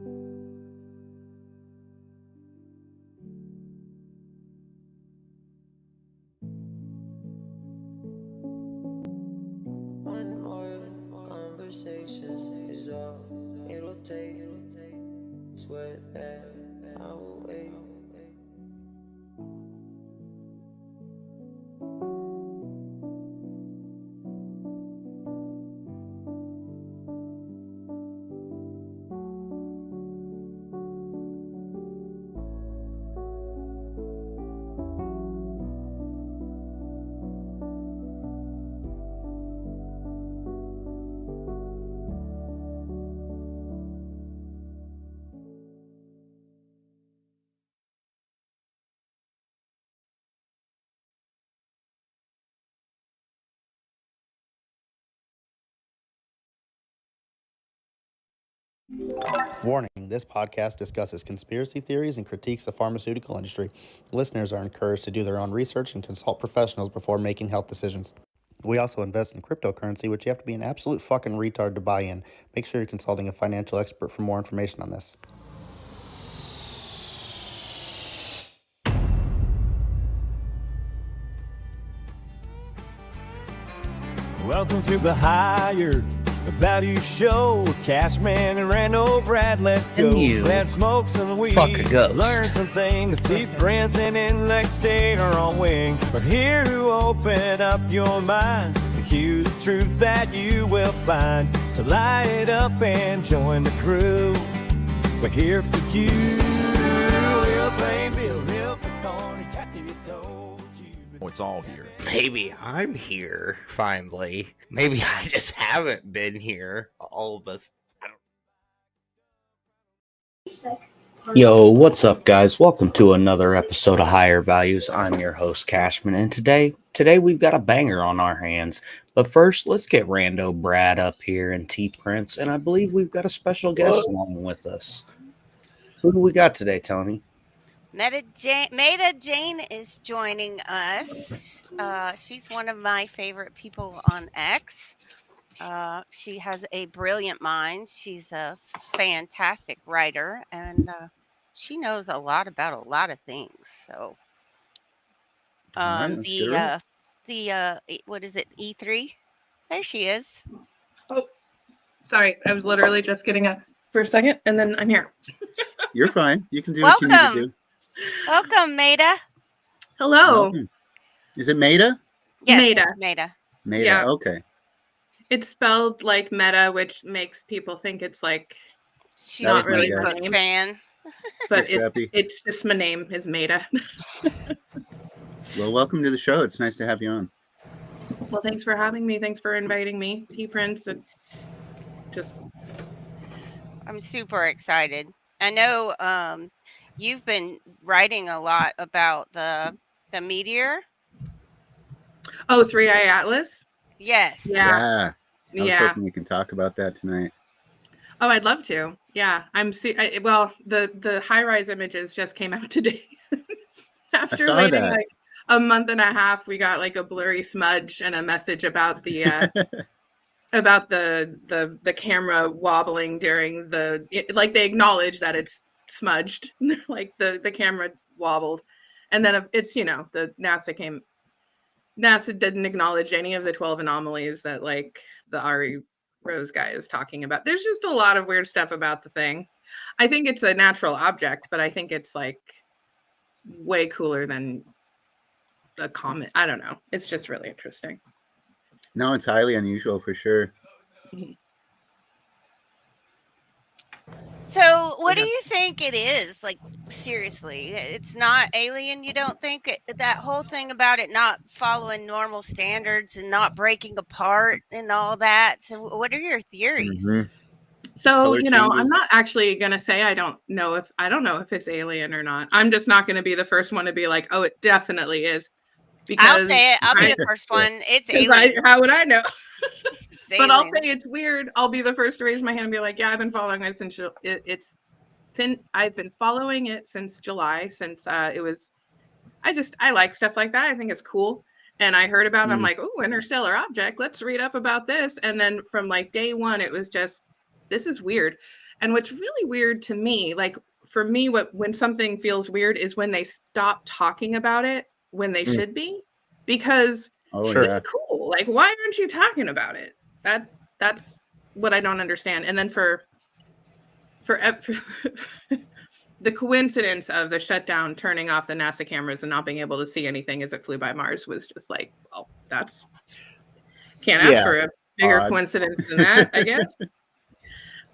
One more conversation is all it'll take. Swear that I will wait. Warning, this podcast discusses conspiracy theories and critiques the pharmaceutical industry. Listeners are encouraged to do their own research and consult professionals before making health decisions. We also invest in cryptocurrency, which you have to be an absolute fucking retard to buy in. Make sure you're consulting a financial expert for more information on this. Welcome to the Higher Value Show with Cashman and Randall Brad. Let's go. Let's smoke some weed. Fuck a ghost. Learn some things. Deep Prince and Intellect State are on wing. We're here to open up your mind. The cue the truth that you will find. So light it up and join the crew. We're here for you. Lil Plain Bill, Lil Peconi, Kathy told you. It's all here. Maybe I'm here finally. Maybe I just haven't been here. All of us. Yo, what's up, guys? Welcome to another episode of Higher Values. I'm your host, Cashman, and today we've got a banger on our hands. But first, let's get Rando Brad up here and T Prince, and I believe we've got a special guest along with us. Who do we got today, Tony? Meta Jane is joining us. She's one of my favorite people on X. She has a brilliant mind. She's a fantastic writer, and she knows a lot about a lot of things. So, what is it? E3? There she is. Oh, sorry. I was literally just getting up for a second, and then I'm here. You're fine. You can do what you need to do. Welcome, Maida. Hello. Welcome. Is it Maida? Yes, Maida. Maida. Maida. Yeah. Okay. It's spelled like meta, which makes people think it's like She's not a really my her Facebook name, fan. but That's it's just my name is Maida. Well, welcome to the show. It's nice to have you on. Well, thanks for having me. Thanks for inviting me, T Prince. And just I'm super excited. I know you've been writing a lot about the meteor. oh, 3i Atlas. Yes. Yeah. I was hoping we can talk about that tonight. Oh, I'd love to. Yeah, well, the high-rise images just came out today. After saw waiting that. like a month and a half, we got like a blurry smudge and a message about the about the camera wobbling during like they acknowledge that it's smudged. Like the camera wobbled, and then it's the NASA didn't acknowledge any of the 12 anomalies that like the Ari Rose guy is talking about. There's just a lot of weird stuff about the thing. I think it's a natural object, but I think it's like way cooler than a comet. I don't know. It's just really interesting. No, it's highly unusual for sure. So, what do you think it is? Like, seriously, it's not alien, you don't think? That whole thing about it not following normal standards and not breaking apart and all that. So, what are your theories? Mhm. So, Color I'm changes. not actually going to say I don't know if it's alien or not. I'm just not going to be the first one to be like, oh, it definitely is. I'll say it. I'll be the first one. It's alien. How would I know? It's But I'll alien. say it's weird. I'll be the first to raise my hand and be like, yeah, I've been following it since I've been following it since July, since it was. I like stuff like that. I think it's cool. And I heard about it. I'm like, oh, interstellar object. Let's read up about this. And then from like day one, it was just, this is weird. And what's really weird to me, like for me, when something feels weird is when they stop talking about it when they should be, because Sure. it's cool. Like, why aren't you talking about it? That's what I don't understand. And then for the coincidence of the shutdown, turning off the NASA cameras and not being able to see anything as it flew by Mars was just like, well, that's can't ask for a bigger coincidence than that, I guess.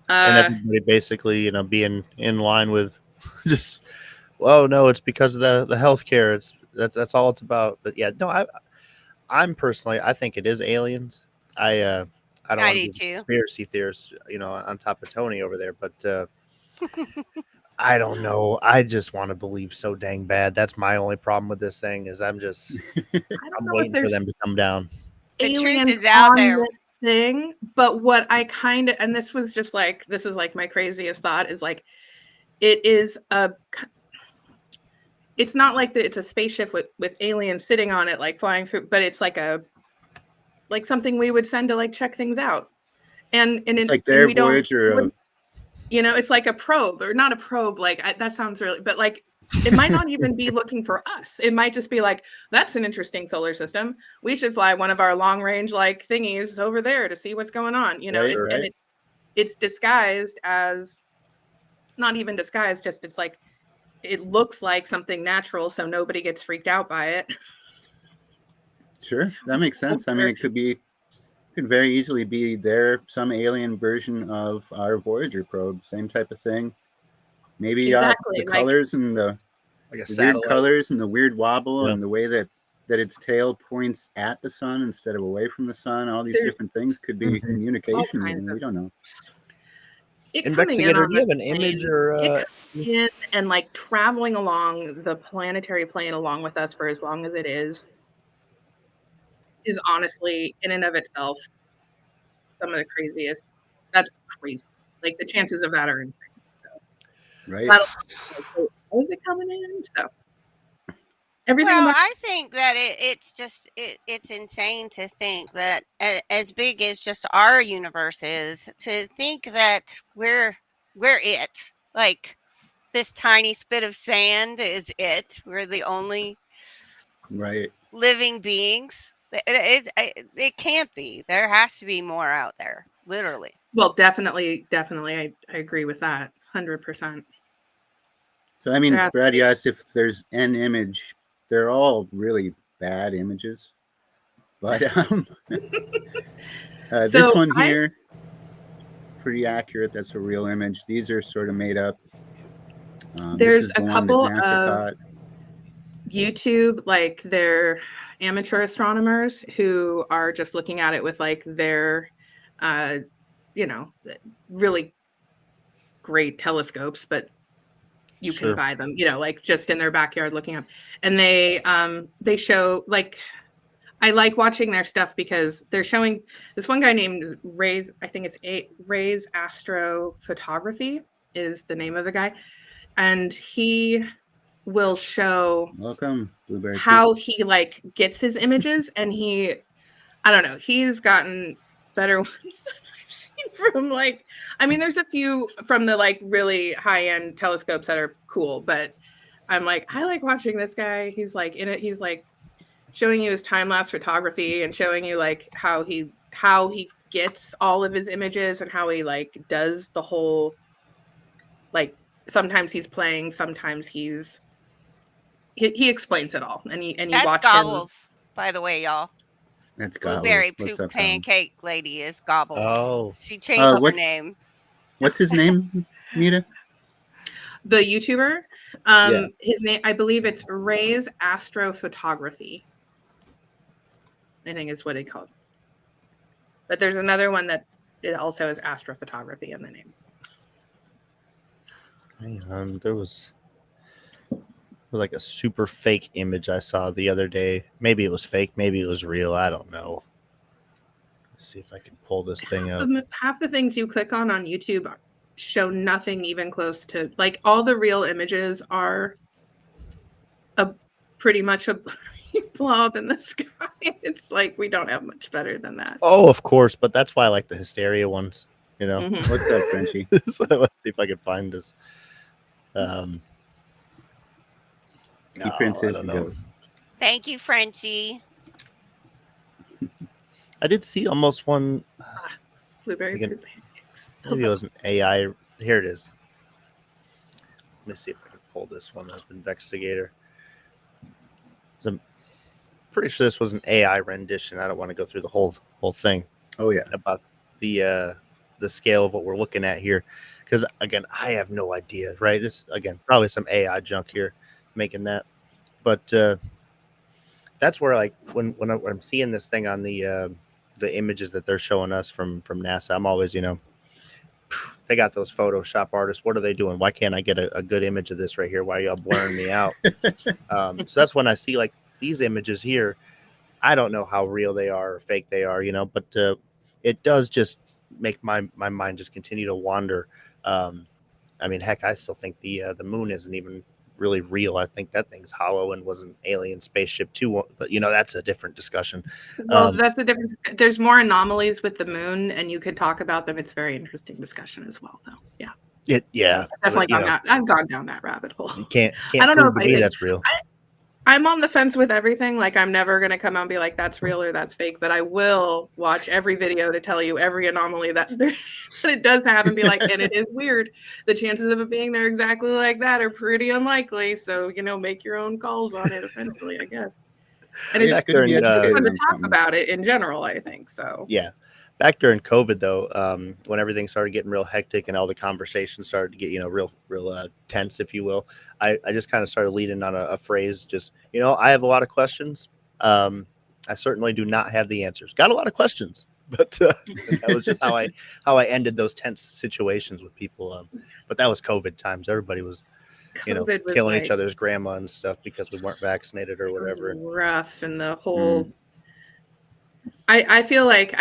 And everybody basically, you know, being in line with just, well, no, it's because of the healthcare. That's all it's about. But yeah, no, I'm personally, I think it is aliens. I don't want to be conspiracy theorists, you know, on top of Tony over there, but I don't know. I just want to believe so dang bad. That's my only problem with this thing is I'm waiting for them to come down. The truth is out there. Thing, but what I kind of, and this was just like, this is like my craziest thought is like, it's not like it's a spaceship with aliens sitting on it, like flying through, but it's like something we would send to like check things out. And it's like their Voyager. You know, it's like a probe, or not a probe. Like that sounds really, but like it might not even be looking for us. It might just be like, that's an interesting solar system. We should fly one of our long range like thingies over there to see what's going on. You know, and it's disguised as, not even disguised, just it's like, it looks like something natural, so nobody gets freaked out by it. Sure, that makes sense. I mean, it could very easily be some alien version of our Voyager probe, same type of thing. Maybe the colors and the weird colors and the weird wobble and the way that its tail points at the sun instead of away from the sun. All these different things could be communication. We don't know. Investigator, do you have an image or and like traveling along the planetary plane along with us for as long as it is honestly in and of itself some of the craziest. That's crazy. Like the chances of that are insane. Right. Is it coming in? So everything. Well, I think that it's insane to think that as big as just our universe is, to think that we're it. Like this tiny spit of sand is it. We're the only living beings. It can't be. There has to be more out there. Literally. Well, definitely. I agree with that. 100%. So, I mean, Brad, you asked if there's an image. They're all really bad images. But this one here, pretty accurate. That's a real image. These are sort of made up. There's a couple of YouTube, like they're amateur astronomers who are just looking at it with like their, really great telescopes, but you can buy them, like just in their backyard looking up. And they show, like, I like watching their stuff because they're showing this one guy named Ray's, I think it's Ray's Astrophotography is the name of the guy. And he will show Blueberry how he like gets his images. And I don't know, he's gotten better ones than I've seen from like, I mean, there's a few from the like really high end telescopes that are cool, but I'm like, I like watching this guy. He's like in it. He's like showing you his time-lapse photography and showing you like how he gets all of his images and how he like does the whole, like sometimes he's playing, sometimes he explains it all. And you watch Gobbles, by the way, y'all. That's Gobbles. Blueberry poop pancake lady is Gobbles. Oh, she changed her name. What's his name, Mita? The YouTuber. His name, I believe it's Ray's Astrophotography. I think is what he calls it. But there's another one that it also has astrophotography in the name. There was like a super fake image I saw the other day. Maybe it was fake, maybe it was real. I don't know. Let's see if I can pull this thing up. Half the things you click on YouTube show nothing even close to, like, all the real images are pretty much a blob in the sky. It's like we don't have much better than that. Oh, of course, but that's why I like the hysteria ones. You know, What's up, Frenchie? So let's see if I can find this. Prince I is don't the know. goat. Thank you, Frenchie. I did see almost one. Blueberry Again, poop pancakes. Maybe it was an AI. Here it is. Let me see if I can pull this one up. Investigator. I'm pretty sure this was an AI rendition. I don't want to go through the whole thing. Oh yeah. About the scale of what we're looking at here, because again, I have no idea. Right? This again probably some AI junk here making that, but that's where like when I'm seeing this thing on the images that they're showing us from NASA, I'm always, you know, they got those Photoshop artists. What are they doing? Why can't I get a good image of this right here? Why are y'all blurring me out? So that's when I see like these images here. I don't know how real they are or fake they are, you know, but it does just make my mind just continue to wander. I mean, heck, I still think the moon isn't even really real. I think that thing's hollow and was an alien spaceship too. But you know, that's a different discussion. Well, that's a different. There's more anomalies with the moon, and you could talk about them. It's a very interesting discussion as well, though. Yeah. Yeah. Definitely gone down. I've gone down that rabbit hole. You can't I don't know prove if to me I, that's real. I'm on the fence with everything. Like, I'm never going to come out and be like, that's real or that's fake, but I will watch every video to tell you every anomaly that it does have and be like, and it is weird. The chances of it being there exactly like that are pretty unlikely. So, you know, make your own calls on it eventually, I guess. And it's Back during, fun to talk about it in general, I think. So, yeah. Back during COVID, though, when everything started getting real hectic and all the conversations started to get, you know, real tense, if you will, I just kind of started leading on a phrase, just, you know, I have a lot of questions. I certainly do not have the answers. Got a lot of questions, but that was just how I ended those tense situations with people. But that was COVID times. Everybody was, you know, killing each other's grandma and stuff because we weren't vaccinated or whatever. Rough, and the whole. I feel like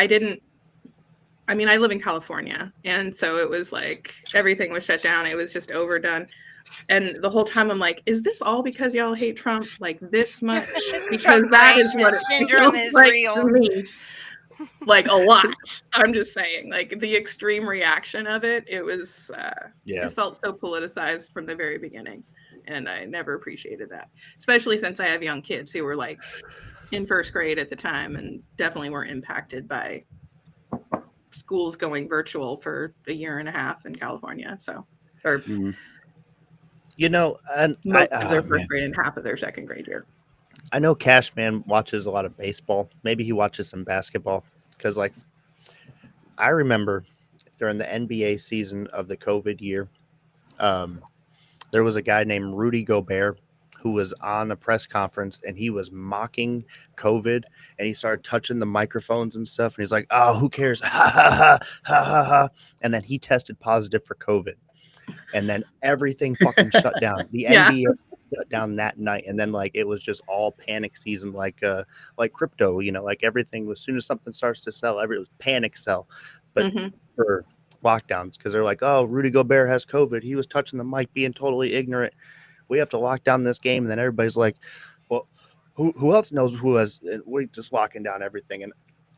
I mean, I live in California, and so it was like everything was shut down. It was just overdone. And the whole time I'm like, is this all because y'all hate Trump like this much? Because that is what it syndrome is like real. to me. Like a lot. I'm just saying, like the extreme reaction of it, it was it felt so politicized from the very beginning. And I never appreciated that. Especially since I have young kids who were like in first grade at the time and definitely were impacted by schools going virtual for a year and a half in California. So, or you know, and most of their first grade and half of their second grade year. I know Cashman watches a lot of baseball. Maybe he watches some basketball because, like, I remember during the NBA season of the COVID year, there was a guy named Rudy Gobert who was on a press conference and he was mocking COVID and he started touching the microphones and stuff. And he's like, oh, who cares? Ha, ha, ha, ha, ha, ha. And then he tested positive for COVID. And then everything fucking shut down. The NBA shut down that night. And then like, it was just all panic season, like crypto, you know, like everything, as soon as something starts to sell, it was panic sell. But for lockdowns, because they're like, oh, Rudy Gobert has COVID. He was touching the mic, being totally ignorant. We have to lock down this game. And then everybody's like, well, who else knows who has? We're just locking down everything. And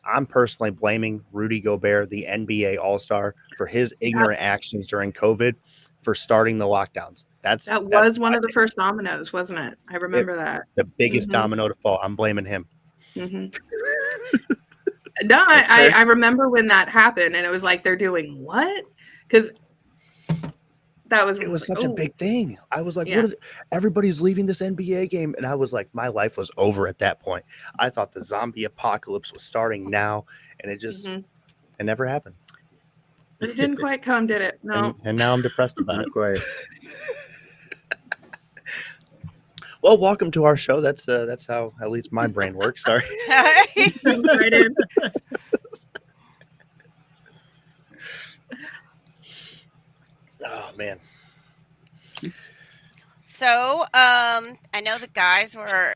I'm personally blaming Rudy Gobert, the NBA All-Star, for his ignorant actions during COVID for starting the lockdowns. That was one of the first dominoes, wasn't it? I remember that. The biggest domino to fall. I'm blaming him. No, I remember when that happened and it was like, they're doing what? Because it was such a big thing. I was like, what everybody's leaving this NBA game. And I was like, my life was over at that point. I thought the zombie apocalypse was starting now. And it just, it never happened. It didn't quite come, did it? No. And now I'm depressed about it. Quite. Well, welcome to our show. That's how at least my brain works. Sorry. Right in. Oh man. So, I know the guys were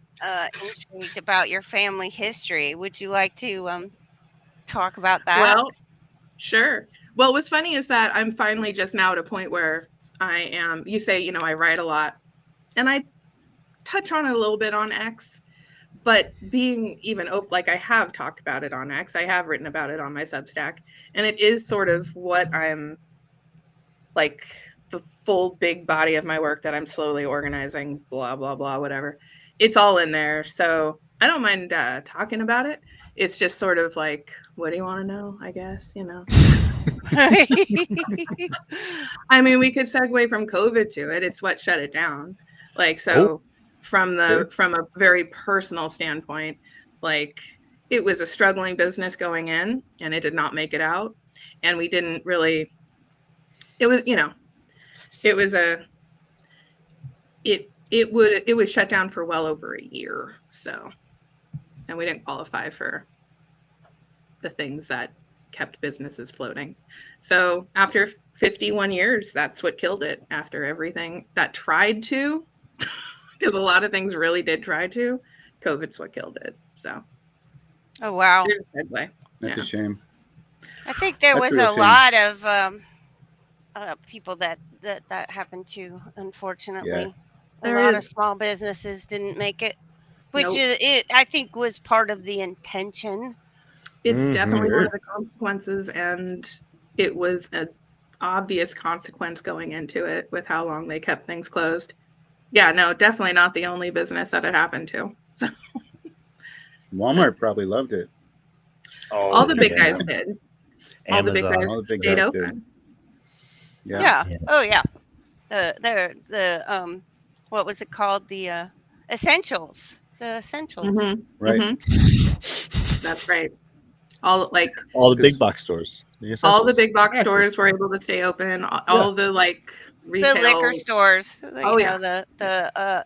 intrigued about your family history. Would you like to talk about that? Well, sure. Well, what's funny is that I'm finally just now at a point where I am, you say, you know, I write a lot and I touch on it a little bit on X, but being even open, like I have talked about it on X, I have written about it on my Substack, and it is sort of what I'm like, the full big body of my work that I'm slowly organizing, blah, blah, blah, whatever. It's all in there. So I don't mind talking about it. It's just sort of like, what do you want to know? I guess, you know. I mean, we could segue from COVID to it. It's what shut it down. Like, so from a very personal standpoint, like it was a struggling business going in and it did not make it out. And we didn't really, it was, you know, it was it was shut down for well over a year. So, and we didn't qualify for the things that kept businesses floating. So after 51 years, that's what killed it. After everything that tried to, because a lot of things really did try to, COVID's what killed it. So. Oh, wow. There's a segue. That's a shame. I think there was a lot of people that happened to, unfortunately. Yeah. A lot of small businesses didn't make it, which I think was part of the intention. It's definitely one of the consequences, and it was an obvious consequence going into it with how long they kept things closed. Yeah, no, definitely not the only business that it happened to. So. Walmart probably loved it. All the big guys did. All the big guys stayed open. Yeah. Oh, yeah. The what was it called? The essentials. The essentials. Mm-hmm. Right. Mm-hmm. That's right. All the big box stores. All the big box stores were able to stay open. All the retail, the liquor stores. The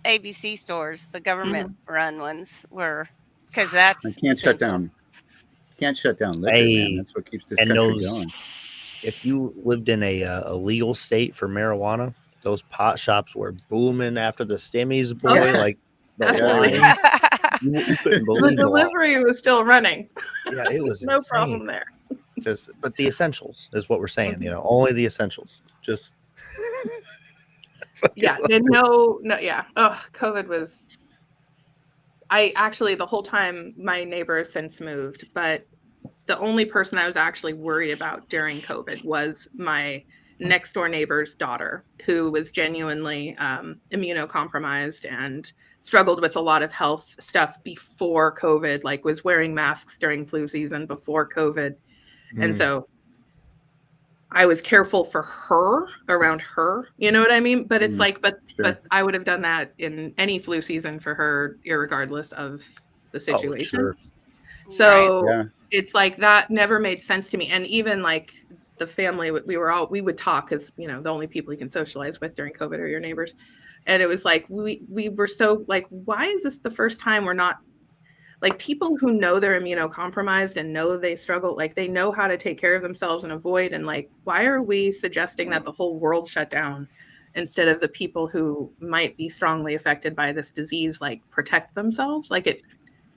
ABC stores, the government run ones were, because that's I can't shut down. Can't shut down liquor, man. That's what keeps this country going. If you lived in a legal state for marijuana, those pot shops were booming after the stimmies, boy. Like you couldn't believe the delivery was still running. Yeah, it was no insane. problem there. But the essentials is what we're saying. You know, only the essentials. Just yeah. Yeah. Oh, COVID was. I actually, the whole time, my neighbor has since moved, but the only person I was actually worried about during COVID was my next door neighbor's daughter, who was genuinely immunocompromised and struggled with a lot of health stuff before COVID, like was wearing masks during flu season before COVID. And so I was careful for her, around her, you know what I mean? But it's but I would have done that in any flu season for her, irregardless of the situation. Sure. So it's like that never made sense to me. And even like the family, we would talk, because, you know, the only people you can socialize with during COVID are your neighbors. And it was like, we were so like, why is this the first time we're not, like, people who know they're immunocompromised and know they struggle, like they know how to take care of themselves and avoid, and like, why are we suggesting that the whole world shut down instead of the people who might be strongly affected by this disease, like, protect themselves? Like it.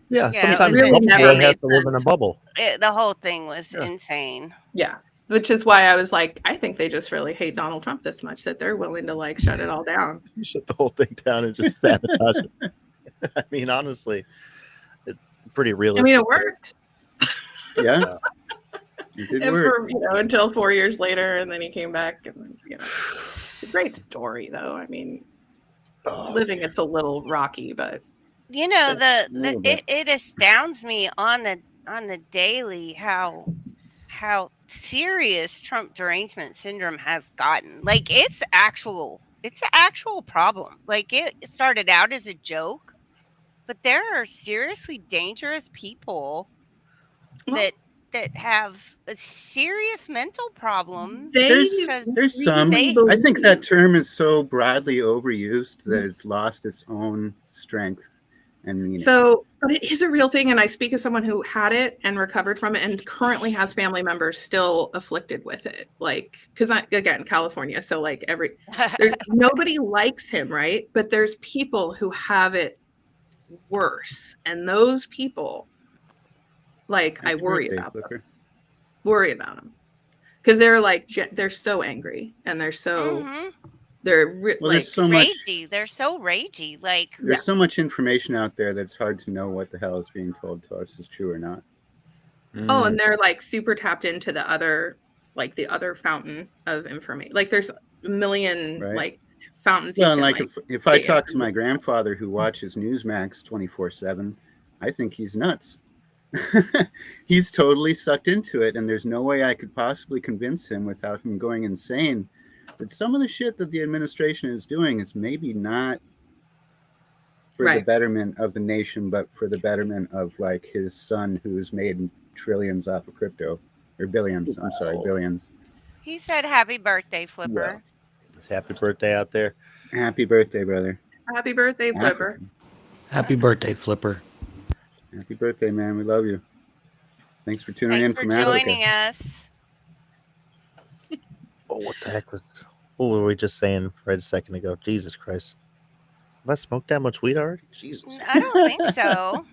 Yeah, sometimes really never has to live in a bubble. The whole thing was insane. Yeah. Which is why I was like, I think they just really hate Donald Trump this much that they're willing to like shut it all down. Shut the whole thing down and just sabotage it. I mean, honestly, it's pretty realistic. I mean, it worked. Yeah. It did and work. For, until 4 years later, and then he came back, and it's a great story, though. I mean, living it's a little rocky, but it astounds me on the daily how serious Trump derangement syndrome has gotten. Like, it's an actual problem. Like, it started out as a joke, but there are seriously dangerous people that have a serious mental problem. There's some. I think that term is so broadly overused that it's lost its own strength and meaning. So, but it is a real thing, and I speak as someone who had it and recovered from it, and currently has family members still afflicted with it. Like, because again, California, so like nobody likes him, right? But there's people who have it worse, and those people, like, I worry about them. Worry about them, because they're like, they're so angry, and they're so They're Well, like there's so much. ragey. They're so ragey. Like There's so much information out there that's hard to know what the hell is being told to us is true or not. Oh, and they're like super tapped into the other fountain of information. Like there's a million like fountains. Well, and like if I talk to my grandfather who watches Newsmax 24/7, I think he's nuts. He's totally sucked into it, and there's no way I could possibly convince him without him going insane that some of the shit that the administration is doing is maybe not for the betterment of the nation, but for the betterment of like his son who's made trillions off of crypto, or billions. I'm sorry, billions. he said, "Happy birthday, Flipper." Happy birthday out there. Happy birthday, brother. Happy birthday, Flipper. Happy birthday, Flipper. Happy birthday, man. We love you. Thanks for tuning in for from joining Africa. us. Oh, what the heck was? What were we just saying right a second ago? Jesus Christ! Have I smoked that much weed already? Jesus. I don't think so.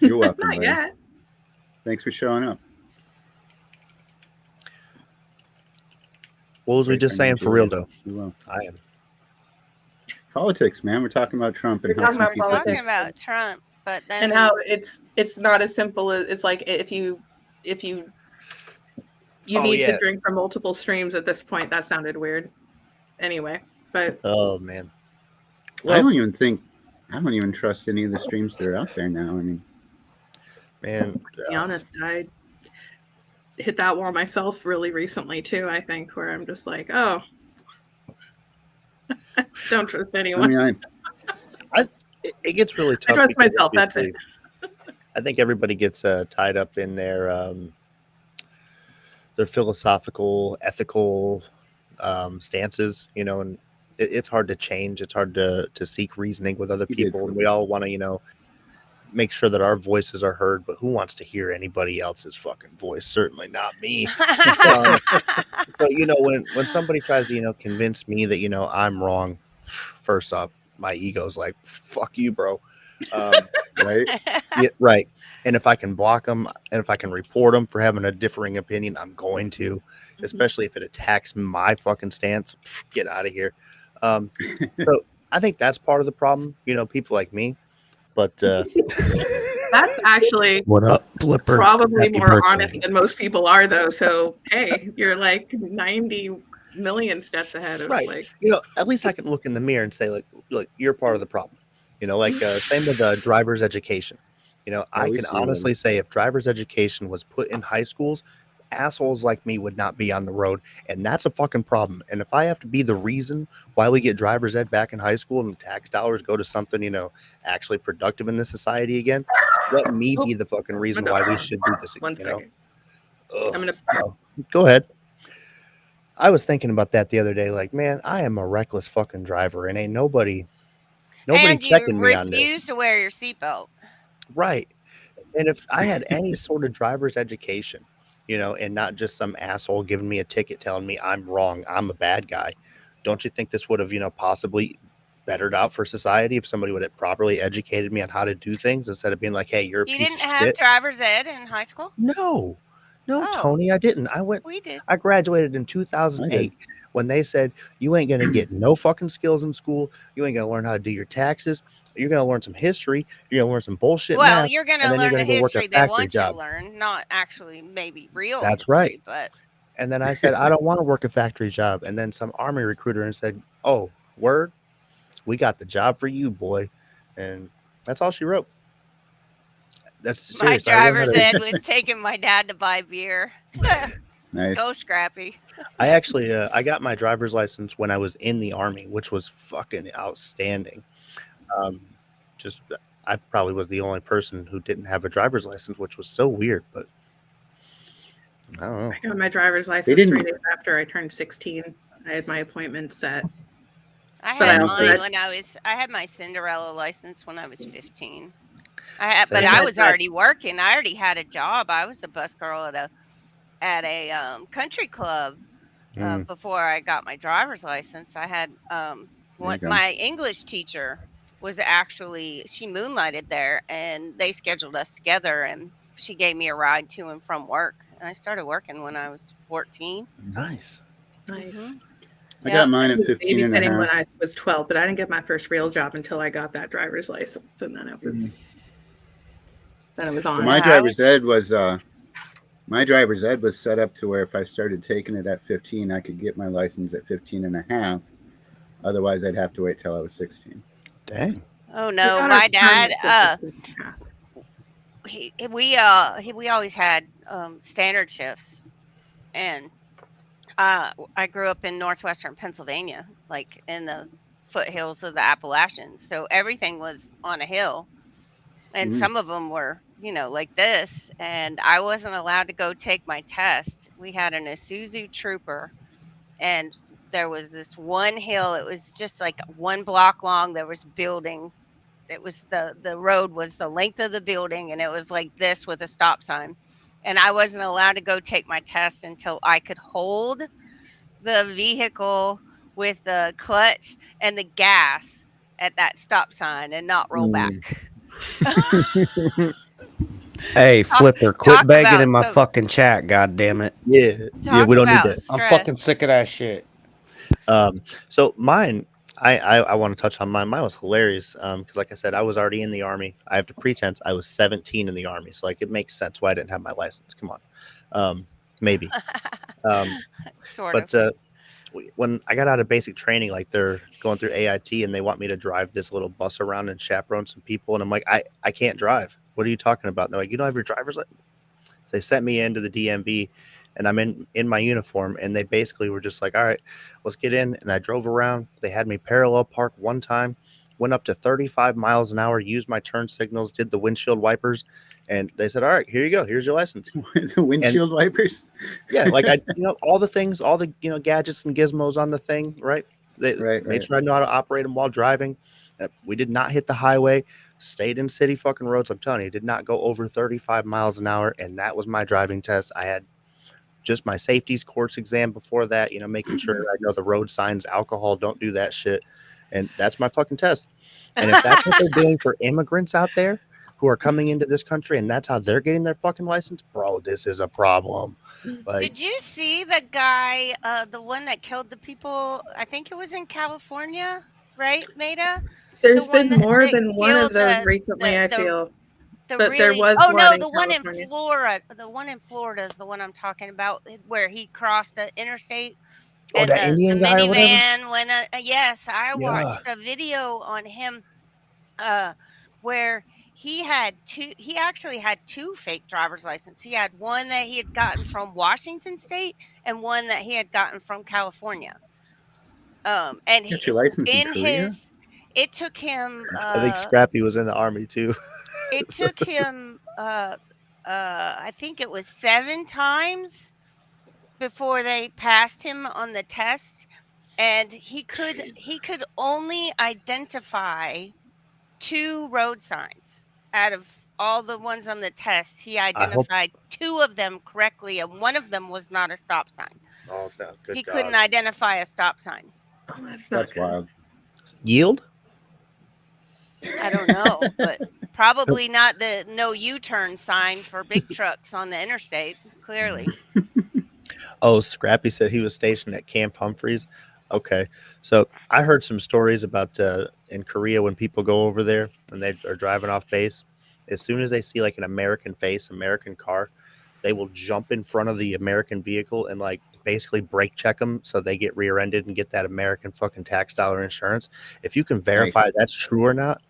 You're welcome. Not yet. Thanks for showing up. What was we just saying for real though? I am. Politics, man. We're talking about Trump and We're how talking some about people politics. think. Talking about Trump, but then And how it's not as simple as it's like if you need to drink from multiple streams at this point. That sounded weird. Anyway, but oh man, I don't even trust any of the streams that are out there now. I mean, man, to be honest, I hit that wall myself really recently too. I think where I'm just like, oh, don't trust anyone. I mean, it gets really tough. I trust myself. That's it. I think everybody gets tied up in their philosophical, ethical stances, you know, and it's hard to change. It's hard to seek reasoning with other people, and we all want to, you know, make sure that our voices are heard. But who wants to hear anybody else's fucking voice? Certainly not me. So you know, when somebody tries to, you know, convince me that, you know, I'm wrong, first off, my ego's like, fuck you, bro. Right? Yeah, right. And if I can block them, and if I can report them for having a differing opinion, I'm going to, especially if it attacks my fucking stance. Get out of here. So I think that's part of the problem, you know, people like me. But that's actually what up, Flipper? Probably Happy more birthday. honest than most people are, though. So hey, you're like 90 million steps ahead of like, you know, at least I can look in the mirror and say, like, look, you're part of the problem. You know, like same with driver's education. You know, I can honestly say if driver's education was put in high schools, assholes like me would not be on the road, and that's a fucking problem. And if I have to be the reason why we get driver's ed back in high school and tax dollars go to something, you know, actually productive in this society again, let me be the fucking reason why we should do this again. 1 second. I'm gonna go ahead. I was thinking about that the other day. Like, man, I am a reckless fucking driver, and ain't nobody and checking you me on this. refuse to wear your seatbelt. Right. And if I had any sort of driver's education, you know, and not just some asshole giving me a ticket telling me I'm wrong, I'm a bad guy, don't you think this would have, you know, possibly bettered out for society if somebody would have properly educated me on how to do things instead of being like, hey, you're a You piece didn't of have shit? driver's ed in high school? No, Oh. Tony, I didn't. We did. I graduated in 2008 when they said, you ain't going to get no fucking skills in school. You ain't going to learn how to do your taxes. You're going to learn some history. You're going to learn some bullshit Well, math, you're going to and then learn you're the gonna go work a history they factory want you job. to learn, not actually maybe real That's history, right. but And then I said, I don't want to work a factory job. And then some army recruiter and said, oh, word, we got the job for you, boy. And that's all she wrote. That's my serious. I learned how driver's to- ed was taking my dad to buy beer. Nice. Go Scrappy. I actually, I got my driver's license when I was in the army, which was fucking outstanding. I probably was the only person who didn't have a driver's license, which was so weird, but I don't know. I got my driver's license didn't- 3 days after I turned 16. I had my appointment set. I But had I mine also- when I had my Cinderella license when I was 15. Same. But I was already working. I already had a job. I was a bus girl at a country club before I got my driver's license. I had my English teacher was actually, she moonlighted there, and they scheduled us together, and she gave me a ride to and from work. And I started working when I was 14. Nice. Nice. I got mine I at was 15 and a babysitting when half. I was 12, but I didn't get my first real job until I got that driver's license, and then it was So on. my driver's ed was set up to where if I started taking it at 15, I could get my license at 15 and a half. Otherwise, I'd have to wait till I was 16. Dang. Oh no, my dad. We always had standard shifts, and I grew up in northwestern Pennsylvania, like in the foothills of the Appalachians. So everything was on a hill, and some of them were, like this. And I wasn't allowed to go take my test. We had an Isuzu Trooper, and there was this one hill. It was just like 1 block long. There was building. It was the road was the length of the building, and it was like this with a stop sign. And I wasn't allowed to go take my test until I could hold the vehicle with the clutch and the gas at that stop sign and not roll back. Hey, Flipper, quit begging in my fucking chat, god damn it. Yeah, we don't need that. I'm fucking sick of that shit. So mine, I want to touch on mine. Mine was hilarious because, like I said, I was already in the Army. I have to pretense I was 17 in the Army, so like it makes sense why I didn't have my license. Come on, maybe. But when I got out of basic training, like they're going through AIT and they want me to drive this little bus around and chaperone some people, and I'm like, I can't drive. What are you talking about? And they're like, you don't have your driver's license. So they sent me into the DMV. And I'm in my uniform, and they basically were just like, all right, let's get in. And I drove around. They had me parallel park one time, went up to 35 miles an hour, used my turn signals, did the windshield wipers. And they said, all right, here you go. Here's your license. The windshield wipers? Yeah, like all the things, all the, gadgets and gizmos on the thing, right? They made sure I know how to operate them while driving. We did not hit the highway, stayed in city fucking roads. I'm telling you, did not go over 35 miles an hour. And that was my driving test. I had just my safeties course exam before that, making sure I know the road signs, alcohol, don't do that shit. And that's my fucking test. And if that's what they're doing for immigrants out there who are coming into this country and that's how they're getting their fucking license, bro, this is a problem. Like, did you see the guy, the one that killed the people? I think it was in California, right, Maida? There's been more than one of those recently, I feel. But there was the one in Florida. The one in Florida is the one I'm talking about, where he crossed the interstate. Oh, that Indian guy or whatever? Yes, I watched a video on him where he actually had 2 fake driver's licenses. He had one that he had gotten from Washington State and one that he had gotten from California. And Get your license in Korea? It took him. I think Scrappy was in the Army too. It took him, I think it was 7 times before they passed him on the test, and he could only identify 2 road signs out of all the ones on the test. He identified 2 of them correctly, and one of them was not a stop sign. Oh, no, good He God. couldn't identify a stop sign. Oh, that's wild. Yield? I don't know, but probably not the no U-turn sign for big trucks on the interstate, clearly. Oh, Scrappy said he was stationed at Camp Humphreys. Okay. So I heard some stories about in Korea when people go over there and they are driving off base. As soon as they see like an American face, American car, they will jump in front of the American vehicle and like basically brake check them so they get rear-ended and get that American fucking tax dollar insurance. If you can verify that's true or not,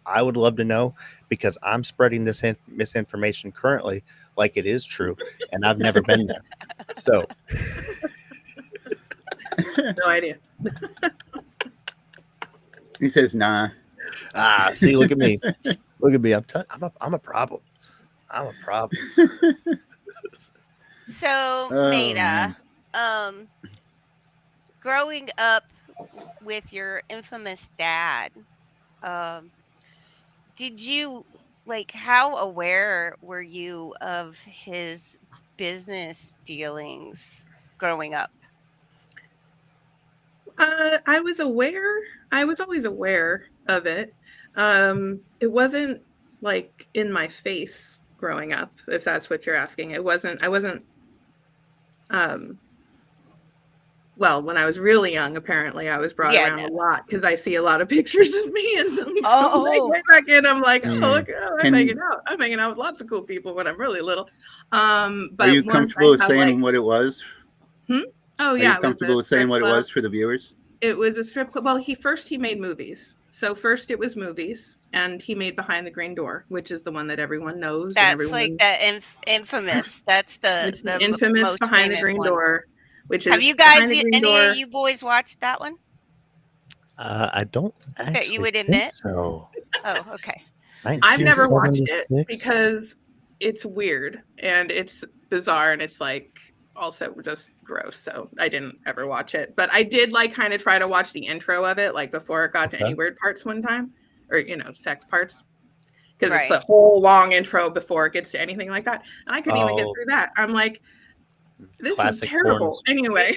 I would love to know, because I'm spreading this misinformation currently like it is true, and I've never been there. So, no idea. He says, nah. See, look at me. Look at me. I'm a problem. I'm a problem. So, Maida, growing up with your infamous dad, did you, how aware were you of his business dealings growing up? I was aware. I was always aware of it. It wasn't like in my face growing up, if that's what you're asking. I wasn't well, when I was really young, apparently I was brought Yeah, around no. a lot because I see a lot of pictures of me in them. So Oh. way back in, I'm like, oh, look, I'm Can- hanging out. I'm hanging out with lots of cool people when I'm really little. Are But you once comfortable I with have saying what it was? Oh Are yeah, you comfortable with saying what it was for the viewers? It was a strip club. Well, he made movies. So first it was movies, and he made Behind the Green Door, which is the one that everyone knows and That's like everyone. the infamous. That's It's the the infamous most Behind the famous Green one. Door, which Have is you guys, Behind the Green any Door. of you boys watched that one? I don't actually That you would think admit? so. Oh, okay. I've never watched it 1976? because it's weird and it's bizarre and it's like also just gross. So I didn't ever watch it, but I did like kind of try to watch the intro of it, like before it got to any weird parts one time, or sex parts, because it's a whole long intro before it gets to anything like that, and I couldn't even get through that. I'm like, this Classic is terrible. porns. Anyway,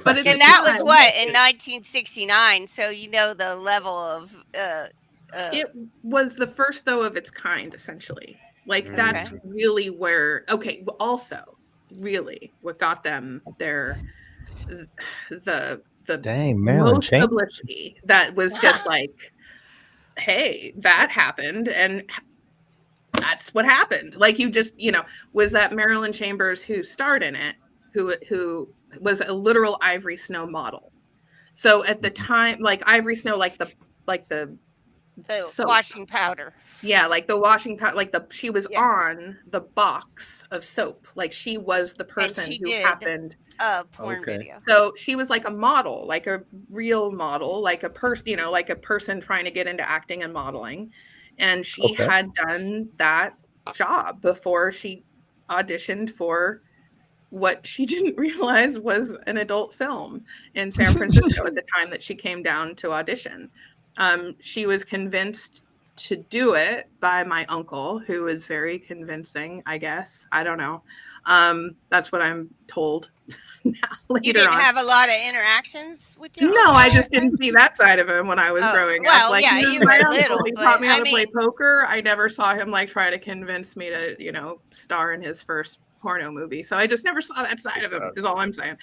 but And that was what, in 1969. So the level of it was the first though of its kind, essentially. Like that's really where also really what got them their the Dang, Marilyn most Chambers. publicity that was just like, hey, that happened and that's what happened. Like was that Marilyn Chambers who starred in it, who was a literal Ivory Snow model. So at the time, like Ivory Snow, like the soap. washing powder. Yeah, like the washing powder, she was on the box of soap. Like she was the person who happened. Porn video. So she was like a model, like a real model, like a person, like a person trying to get into acting and modeling. And she had done that job before she auditioned for what she didn't realize was an adult film in San Francisco at the time that she came down to audition. She was convinced to do it by my uncle, who was very convincing, I guess. I don't know. That's what I'm told later You didn't on. have a lot of interactions with your No, I just didn't see that side of him when I was growing up. Well, Like, yeah, you were little. He taught me how to play poker. I never saw him try to convince me to, star in his first porno movie. So I just never saw that side of him, is all I'm saying.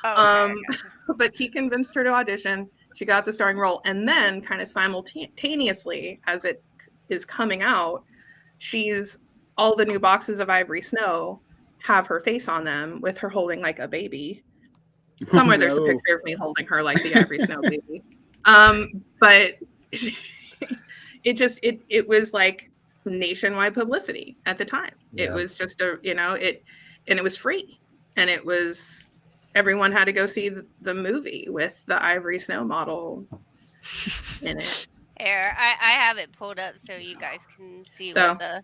But he convinced her to audition. She got the starring role. And then kind of simultaneously, as it is coming out, all the new boxes of Ivory Snow have her face on them with her holding like a baby. Somewhere there's a picture of me holding her like the Ivory Snow baby. But it was like nationwide publicity at the time. Yeah. It was just and it was free. And it was, everyone had to go see the movie with the Ivory Snow model in it. Here, I have it pulled up so you guys can see what the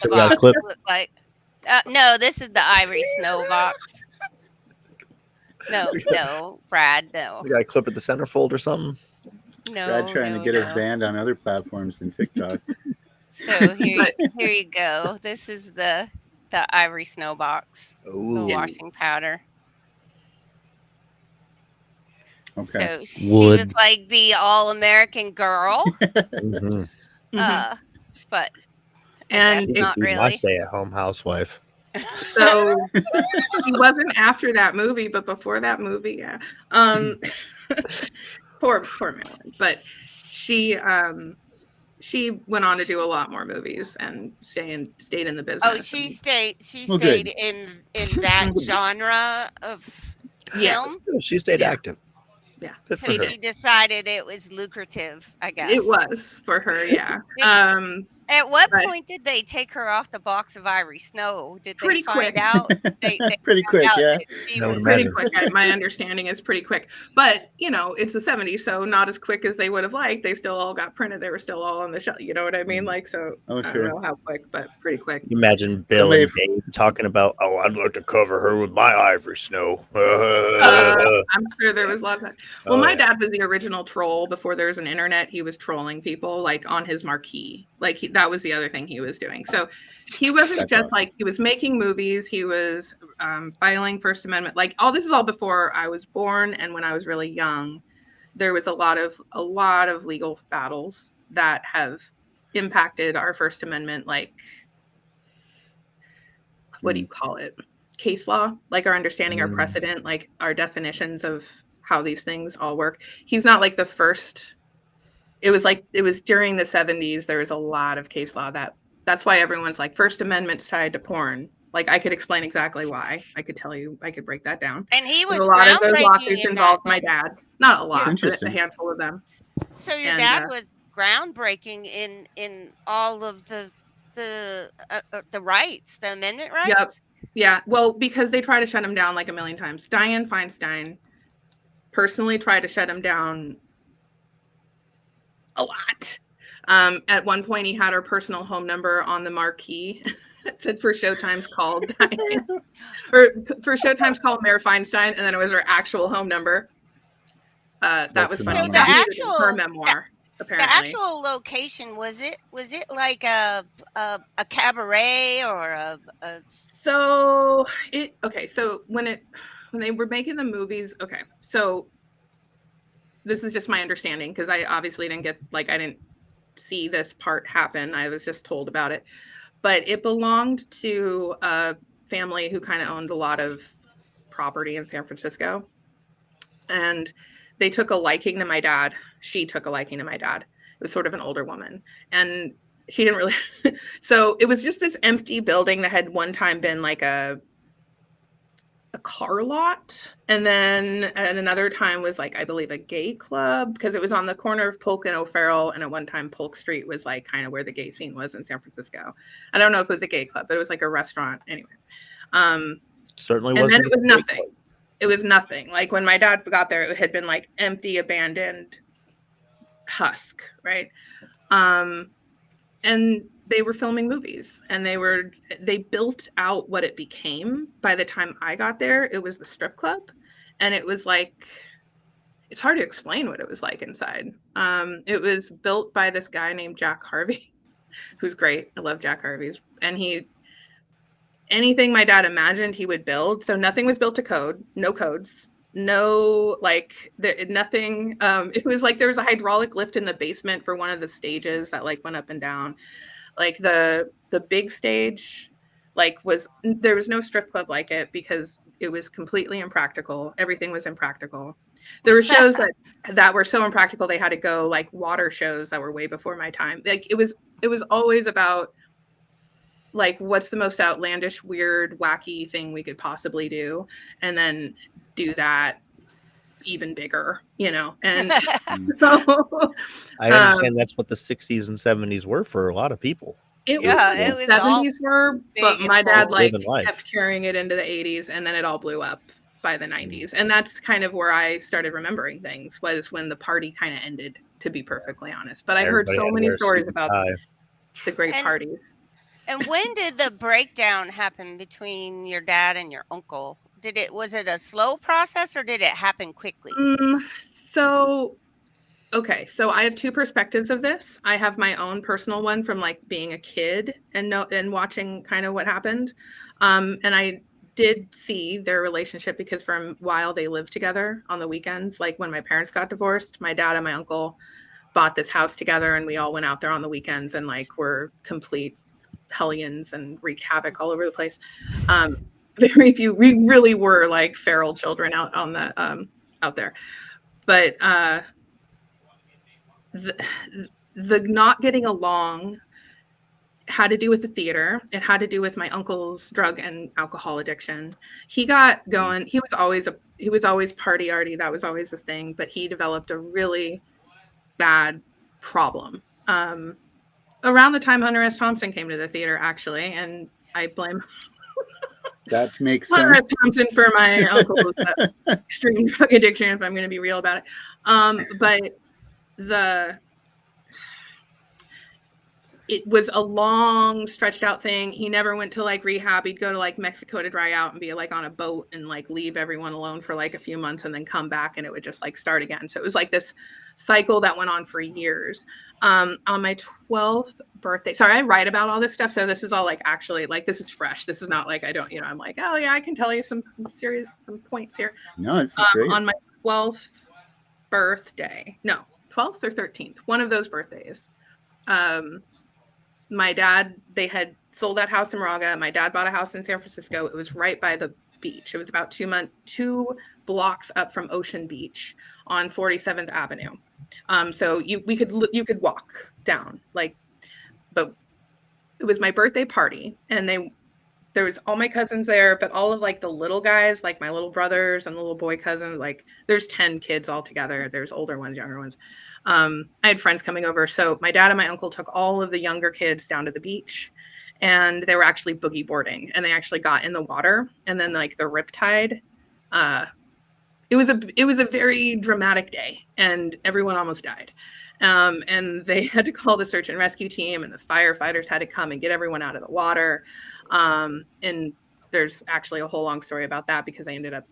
box looks like. No, this is the Ivory Snow box. No, Brad, no. We got a clip at the centerfold or something? No. Brad trying to get us banned on other platforms than TikTok. So here you go. This is the Ivory Snow box. Ooh. The washing powder. Okay. So she was like the all-American girl. But and not really. My stay-at-home housewife. So he wasn't after that movie, but before that movie, yeah. Poor Marilyn. But she went on to do a lot more movies and stayed in the business. Oh, she stayed in that genre of film. She stayed active. Yeah. So she decided it was lucrative, I guess. It was for her, yeah. At what point did they take her off the box of Ivory Snow? Did they find out? Pretty quick, yeah. Pretty quick. My understanding is pretty quick. But, it's the 70s, so not as quick as they would have liked. They still all got printed. They were still all on the shelf. You know what I mean? I don't know how quick, but pretty quick. Imagine Bill and Dave talking about, I'd like to cover her with my Ivory Snow. I'm sure there was a lot of that. Well, my dad was the original troll before there was an internet. He was trolling people on his marquee. That was the other thing he was doing. So he wasn't just he was making movies. He was filing First Amendment. All this is all before I was born, and when I was really young, there was a lot of legal battles that have impacted our First Amendment. What do you call it? case law, like our understanding, our precedent, like our definitions of how these things all work. He's not like the first. It was during the 70s. There was a lot of case law that's why everyone's like First Amendment's tied to porn. Like I could explain exactly why. I could tell you, I could break that down. And he was a lot of those groundbreaking lawsuits in involved that my dad. Not a lot, but a interesting. handful of them. So your dad was groundbreaking in all of the rights, the amendment rights. Yep. Yeah. Well, because they try to shut him down like a million times. Dianne Feinstein personally tried to shut him down a lot. At one point, he had her personal home number on the marquee. It said for Showtime's call Dianne, or for Showtime's call Mayor Feinstein, and then it was her actual home number. That was funny. So the actual her memoir. Apparently. The actual location, was it like a cabaret or a so when they were making the movies, okay, so this is just my understanding because I obviously didn't I didn't see this part happen. I was just told about it, but it belonged to a family who kind of owned a lot of property in San Francisco, and they took a liking to my dad. She took a liking to my dad. It was sort of an older woman, and she didn't really. So it was just this empty building that had one time been like a car lot, and then at another time was like, I believe, a gay club, because it was on the corner of Polk and O'Farrell, and at one time Polk Street was like kind of where the gay scene was in San Francisco. I don't know if it was a gay club, but it was like a restaurant anyway. Certainly and wasn't. then it was nothing. It was nothing. Like when my dad got there, it had been like empty, abandoned husk, right? And they were filming movies, and they built out what it became. By the time I got there, it was the strip club, and it was like, it's hard to explain what it was like inside. It was built by this guy named Jack Harvey, who's great. I love Jack Harvey's, and anything my dad imagined he would build. So nothing was built to code, no codes, no, nothing. It was like there was a hydraulic lift in the basement for one of the stages that like went up and down. Like the big stage, there was no strip club like it because it was completely impractical. Everything was impractical. There were shows that were so impractical they had to go like water shows that were way before my time. Like it was always about like what's the most outlandish, weird, wacky thing we could possibly do, and then do that even bigger, and so I understand that's what the 60s and 70s were for a lot of people. It was 70s were, but my dad life. kept carrying it into the 80s, and then it all blew up by the 90s. And that's kind of where I started remembering things, was when the party kind of ended, to be perfectly honest. But I've heard so many stories about the great parties. And when did the breakdown happen between your dad and your uncle? Was it a slow process, or did it happen quickly? So I have two perspectives of this. I have my own personal one from like being a kid and watching kind of what happened. And I did see their relationship because for a while they lived together on the weekends. Like when my parents got divorced, my dad and my uncle bought this house together, and we all went out there on the weekends and like were complete hellions and wreaked havoc all over the place. Very few. We really were like feral children out on the out there. But the not getting along had to do with the theater. It had to do with my uncle's drug and alcohol addiction. He got going. He was always party arty. That was always his thing. But he developed a really bad problem. Around the time Hunter S. Thompson came to the theater, actually, and I blame that makes Hunter sense. S. Thompson for my uncle's extreme drug addiction, if I'm going to be real about it. But it was a long, stretched out thing. He never went to like rehab. He'd go to like Mexico to dry out and be like on a boat and like leave everyone alone for like a few months and then come back, and it would just like start again. So it was like this cycle that went on for years. On my 12th birthday, sorry, I write about all this stuff. So this is all like actually like this is fresh. This is not like I don't, I'm like, oh yeah, I can tell you some points here. No, it's great. On my 12th birthday, no, 12th or 13th, one of those birthdays. my dad, they had sold that house in Moraga. My dad bought a house in San Francisco. It was right by the beach. It was about 2 blocks up from Ocean Beach on 47th Avenue. So you could walk down, like, but it was my birthday party, and there was all my cousins there, but all of like the little guys, like my little brothers and the little boy cousins, like there's 10 kids all together. There's older ones, younger ones. I had friends coming over. So my dad and my uncle took all of the younger kids down to the beach, and they were actually boogie boarding, and they actually got in the water, and then like the riptide, it was a very dramatic day, and everyone almost died. And they had to call the search and rescue team, and the firefighters had to come and get everyone out of the water. And there's actually a whole long story about that, because I ended up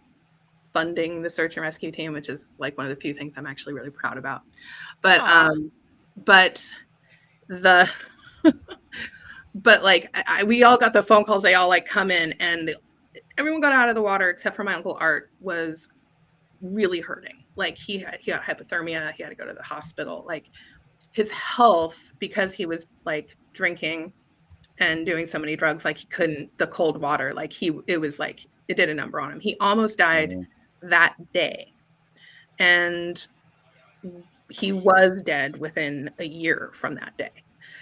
funding the search and rescue team, which is like one of the few things I'm actually really proud about. But but like we all got the phone calls. They all like come in, and everyone got out of the water except for my Uncle Art was really hurting. Like he got hypothermia. He had to go to the hospital. Like his health, because he was like drinking and doing so many drugs, like he couldn't, the cold water, like it was like, it did a number on him. He almost died that day. And he was dead within a year from that day.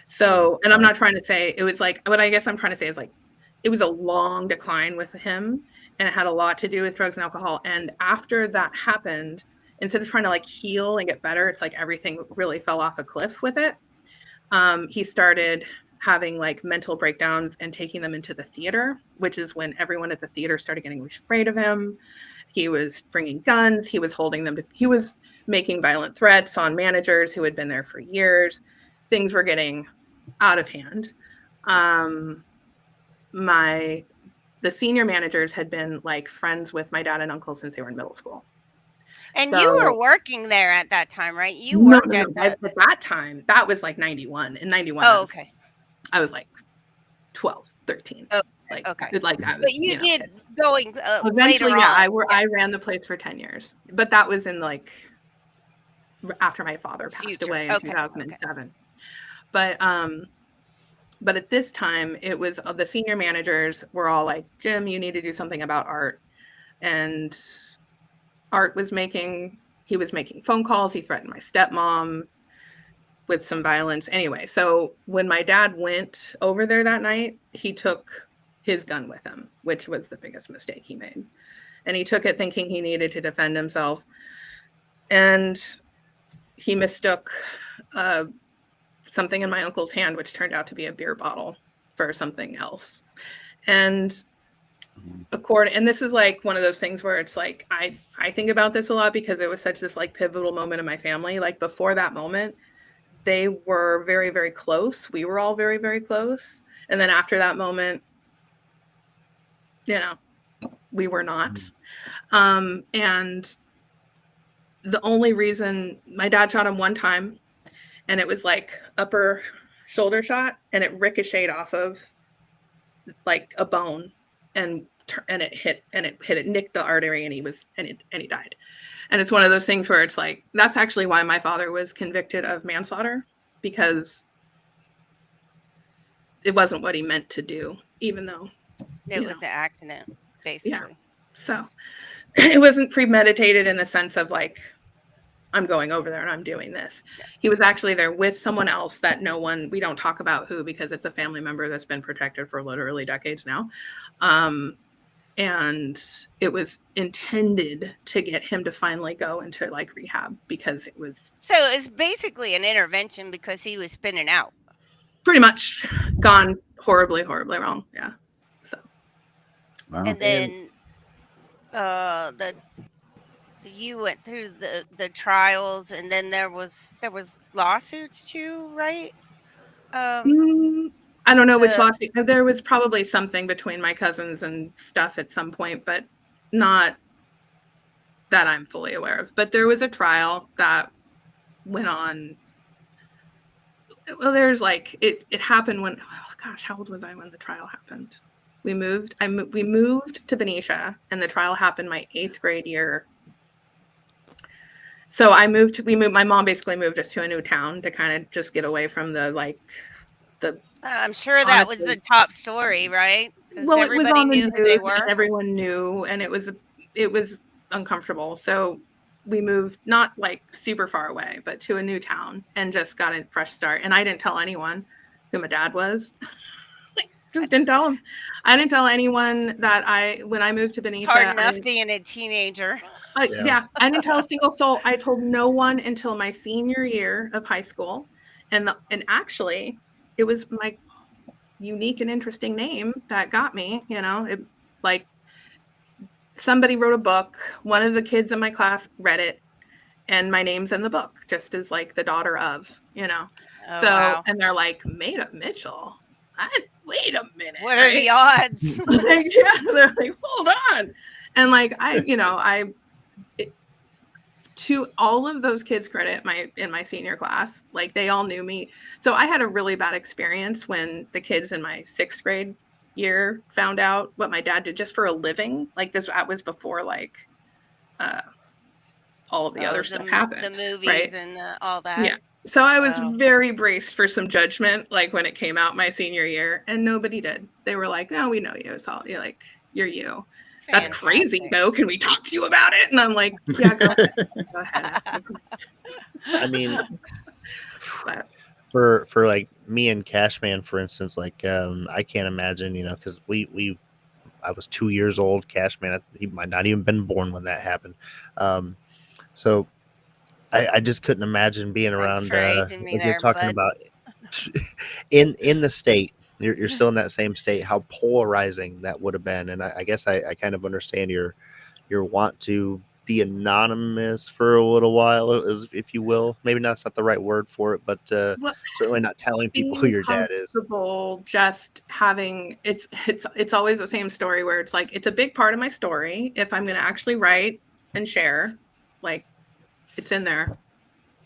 So, and I'm not trying to say it was like, what I guess I'm trying to say is like, it was a long decline with him, and it had a lot to do with drugs and alcohol. And after that happened, instead of trying to like heal and get better, it's like everything really fell off a cliff with it. He started having like mental breakdowns and taking them into the theater, which is when everyone at the theater started getting afraid of him. He was bringing guns. He was holding them he was making violent threats on managers who had been there for years. Things were getting out of hand. The senior managers had been like friends with my dad and uncle since they were in middle school. And so, you were working there at that time, right? You worked at that time. That was like 91. In 91. Oh, okay. I was like 12, 13. Oh, like, okay. Like that. But you did going eventually, later on. I ran the place for 10 years. But that was in like after my father passed away in 2007. Okay. But at this time, it was the senior managers were all like, Jim, you need to do something about Art. And Art was making phone calls. He threatened my stepmom with some violence. Anyway, so when my dad went over there that night, he took his gun with him, which was the biggest mistake he made. And he took it thinking he needed to defend himself. And he mistook something in my uncle's hand, which turned out to be a beer bottle, for something else. And and this is like one of those things where it's like, I think about this a lot because it was such this like pivotal moment in my family. Like before that moment, they were very, very close. We were all very, very close. And then after that moment, we were not. And the only reason my dad shot him one time, and it was like upper shoulder shot, and it ricocheted off of like a bone, and it nicked the artery, and he died. And it's one of those things where it's like, that's actually why my father was convicted of manslaughter, because it wasn't what he meant to do, even though it was an accident, basically. Yeah. So it wasn't premeditated in the sense of like, I'm going over there and I'm doing this. He was actually there with someone else that we don't talk about who, because it's a family member that's been protected for literally decades now. And it was intended to get him to finally go into like rehab, because it was. So it's basically an intervention because he was spinning out. Pretty much gone horribly, horribly wrong. Yeah. So. Wow. And then you went through the trials, and then there was lawsuits too, right? I don't know which lawsuit. There was probably something between my cousins and stuff at some point, but not that I'm fully aware of. But there was a trial that went on. Well, there's like it happened when, oh gosh, how old was I when the trial happened? We moved to Benicia, and the trial happened my 8th grade year. So my mom basically moved us to a new town to kind of just get away from the I'm sure that was the top story, right? Well, it was everybody on the knew who they news were. and everyone knew, and it was uncomfortable. So we moved not like super far away, but to a new town and just got a fresh start. And I didn't tell anyone who my dad was. Just didn't tell him. I didn't tell anyone that when I moved to Benicia. Hard enough being a teenager. Yeah, I didn't tell a single soul. I told no one until my senior year of high school, and actually, it was my unique and interesting name that got me. You know, like somebody wrote a book. One of the kids in my class read it, and my name's in the book, just as like the daughter of. You know, wow. And they're like, Maida Mitchell. Wait a minute. What are the odds? Like, yeah, they're like, hold on. And like, to all of those kids' credit, in my senior class, like they all knew me. So I had a really bad experience when the kids in my 6th grade year found out what my dad did just for a living. Like that was before like all of the other stuff happened. The movies, right? And all that. Yeah. So I was very braced for some judgment, like when it came out my senior year, and nobody did. They were like, "No, we know you. It's all you're you." Fantastic. That's crazy, though. Can we talk to you about it? And I'm like, "Yeah, go ahead. Go ahead." I mean, for like me and Cashman, for instance, like I can't imagine, because I was 2 years old. Cashman, he might not even been born when that happened. So. I just couldn't imagine being around you're talking about in the state. You're still in that same state. How polarizing that would have been, and I guess I kind of understand your want to be anonymous for a little while, if you will. Maybe that's not the right word for it, but certainly not telling people who your dad is. Just having it's always the same story where it's like it's a big part of my story. If I'm going to actually write and share, like. It's in there,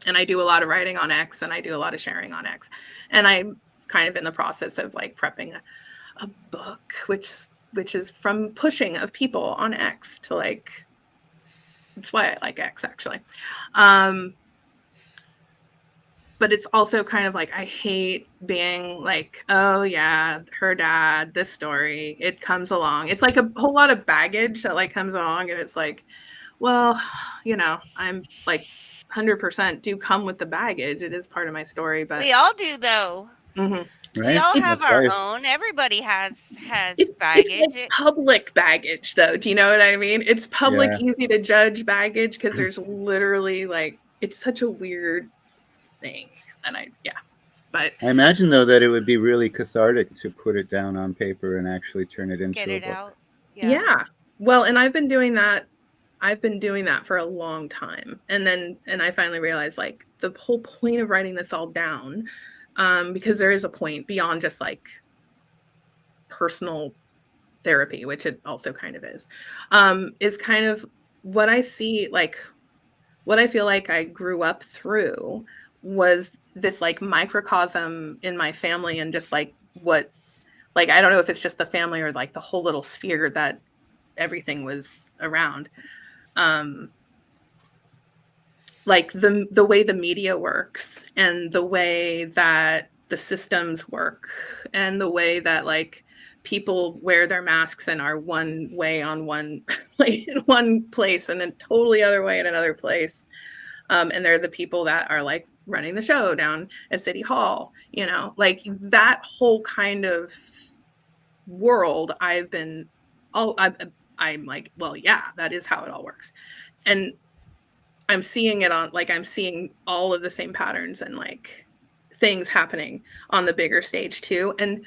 and I do a lot of writing on X, and I do a lot of sharing on X, and I'm kind of in the process of like prepping a book, which is from pushing of people on X to like. That's why I like X actually, but it's also kind of like I hate being like, oh yeah, her dad, this story, it comes along. It's like a whole lot of baggage that like comes along, and it's like. Well, I'm like 100% do come with the baggage. It is part of my story, but we all do though. Mm-hmm. Right? We all have our own. Everybody has baggage. It's like public baggage, though. Do you know what I mean? It's public, easy to judge baggage because there's literally like it's such a weird thing, and But I imagine though that it would be really cathartic to put it down on paper and actually turn it into a book. Out. Yeah. Well, and I've been doing that for a long time. And I finally realized like the whole point of writing this all down, because there is a point beyond just like personal therapy, which it also kind of is kind of what I see, like what I feel like I grew up through was this like microcosm in my family and just like what, like, I don't know if it's just the family or like the whole little sphere that everything was around. Like the way the media works and the way that the systems work and the way that like people wear their masks and are one way on one like in one place and then totally other way in another place. And they're the people that are like running the show down at City Hall, like that whole kind of world. I'm like, well, yeah, that is how it all works. And I'm seeing it on, like, I'm seeing all of the same patterns and like things happening on the bigger stage too. And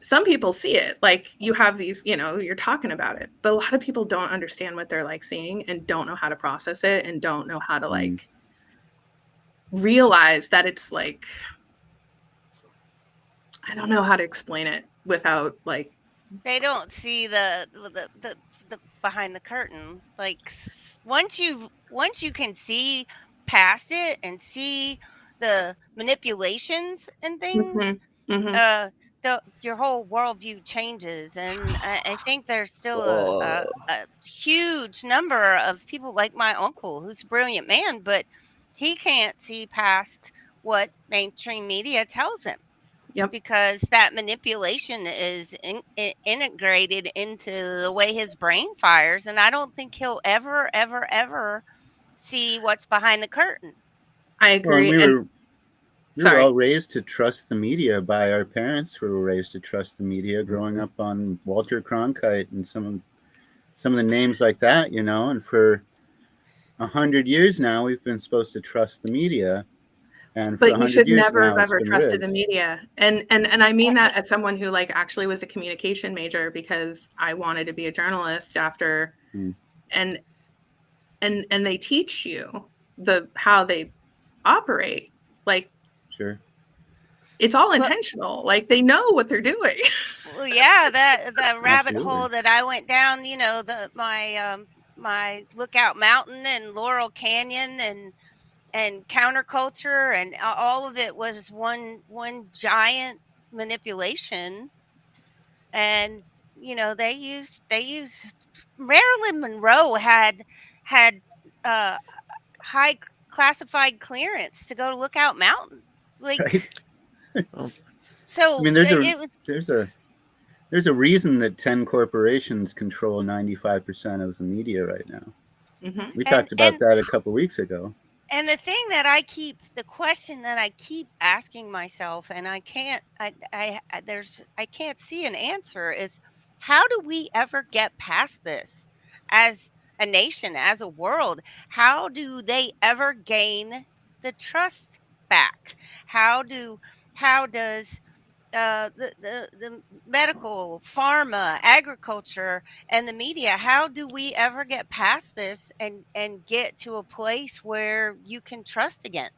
some people see it, like you have these, you're talking about it, but a lot of people don't understand what they're like seeing and don't know how to process it and don't know how to like realize that it's like, I don't know how to explain it without like. They don't see the behind the curtain. Like once you can see past it and see the manipulations and things, your whole worldview changes. And I think there's still a huge number of people like my uncle, who's a brilliant man, but he can't see past what mainstream media tells him. Yep. Because that manipulation is integrated into the way his brain fires, and I don't think he'll ever see what's behind the curtain. I Well, and agree. we were all raised to trust the media by our parents. We were raised to trust the media, growing up on Walter Cronkite and some of the names like that, you know. And for 100 years now, we've been supposed to trust the media. And for But you should never have now, ever trusted the media. And I mean that as someone who like actually was a communication major, because I wanted to be a journalist after and they teach you how they operate. Like, sure, it's all intentional. Like, they know what they're doing. Well, yeah, the rabbit hole that I went down, you know, my Lookout Mountain and Laurel Canyon and counterculture, and all of it was one giant manipulation. And you know, they used Marilyn Monroe had high classified clearance to go to Lookout Mountain, like. Right. So I mean, there's a reason that 10 corporations control 95% of the media right now. Mm-hmm. We talked about that a couple weeks ago. And the question that I keep asking myself, and I can't see an answer, is how do we ever get past this as a nation, as a world? How do they ever gain the trust back? How does the medical, pharma, agriculture, and the media, how do we ever get past this and get to a place where you can trust again?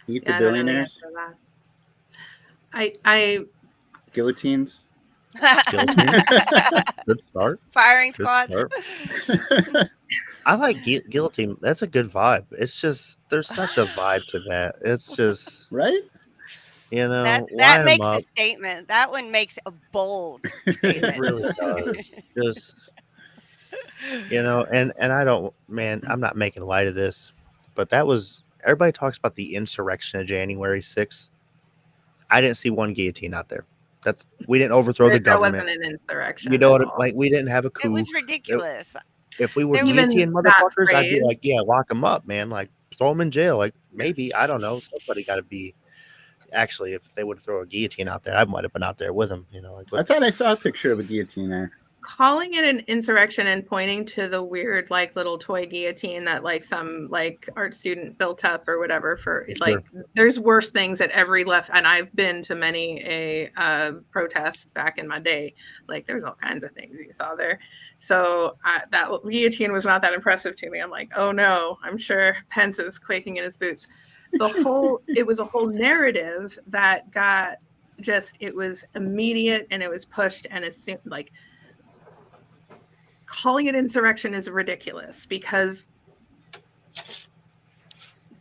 Eat the billionaires. I guillotines. Good start. Firing squads. I like guillotine. That's a good vibe. It's just there's such a vibe to that. It's just right. You know, that makes a statement. That one makes a bold statement. It really does. Just, you know, and I don't, man, I'm not making light of this, but that was, everybody talks about the insurrection of January 6th. I didn't see one guillotine out there. We didn't overthrow the government. That wasn't an insurrection. You know what? Like, we didn't have a coup. It was ridiculous. If we were guillotine motherfuckers, I'd be like, yeah, lock them up, man. Like, throw them in jail. Like, maybe, I don't know. Somebody got to be. Actually, if they would throw a guillotine out there, I might have been out there with them. You know, I thought I saw a picture of a guillotine there. Calling it an insurrection and pointing to the weird, like, little toy guillotine that, like, some like art student built up or whatever for like, there's worse things at every left. And I've been to many a protest back in my day. Like, there's all kinds of things you saw there. So that guillotine was not that impressive to me. I'm like, oh no, I'm sure Pence is quaking in his boots. It was a whole narrative that got it was immediate and it was pushed, and assumed, like, calling it insurrection is ridiculous because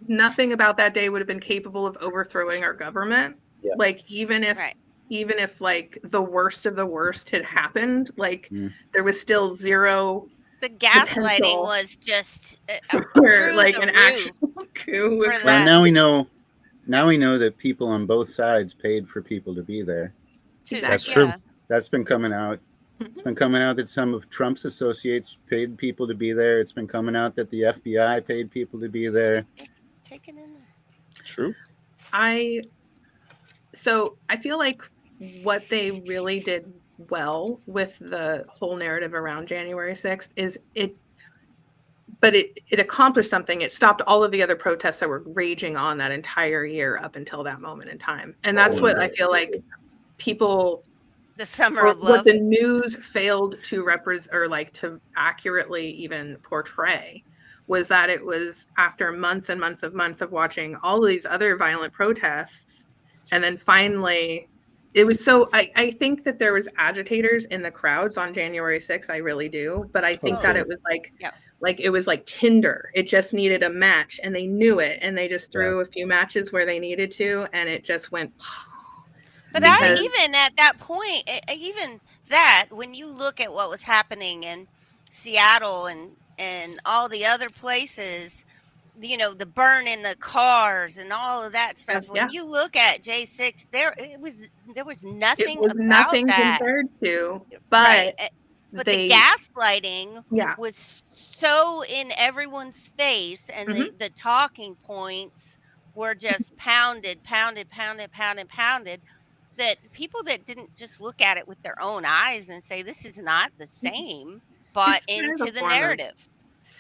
nothing about that day would have been capable of overthrowing our government. Yeah. Like, even if like the worst of the worst had happened, like there was still zero. The gaslighting was just like an actual coup. Well, now we know that people on both sides paid for people to be there. That's true. That's been coming out. It's been coming out that some of Trump's associates paid people to be there. It's been coming out that the FBI paid people to be there. Taken in there. True. So I feel like what they really did well with the whole narrative around January 6th is it accomplished something. It stopped all of the other protests that were raging on that entire year up until that moment in time. And that's what I feel like people, the summer of love, what the news failed to represent or like to accurately even portray, was that it was after months and months of watching all of these other violent protests. And then finally, it was so, I think that there was agitators in the crowds on January 6th. I really do. But I think that it was like it was like Tinder. It just needed a match and they knew it. And they just threw a few matches where they needed to. And it just went. But even at that point, even that, when you look at what was happening in Seattle and all the other places, the burn in the cars and all of that stuff. Yeah. When you look at J6, there was It nothing was about nothing that. compared to, Right. but But they, the gaslighting yeah, was so in everyone's face, and Mhm. the talking points were just pounded, that people that didn't just look at it with their own eyes and say, this is not the same, bought it's kind of into a the form of narrative.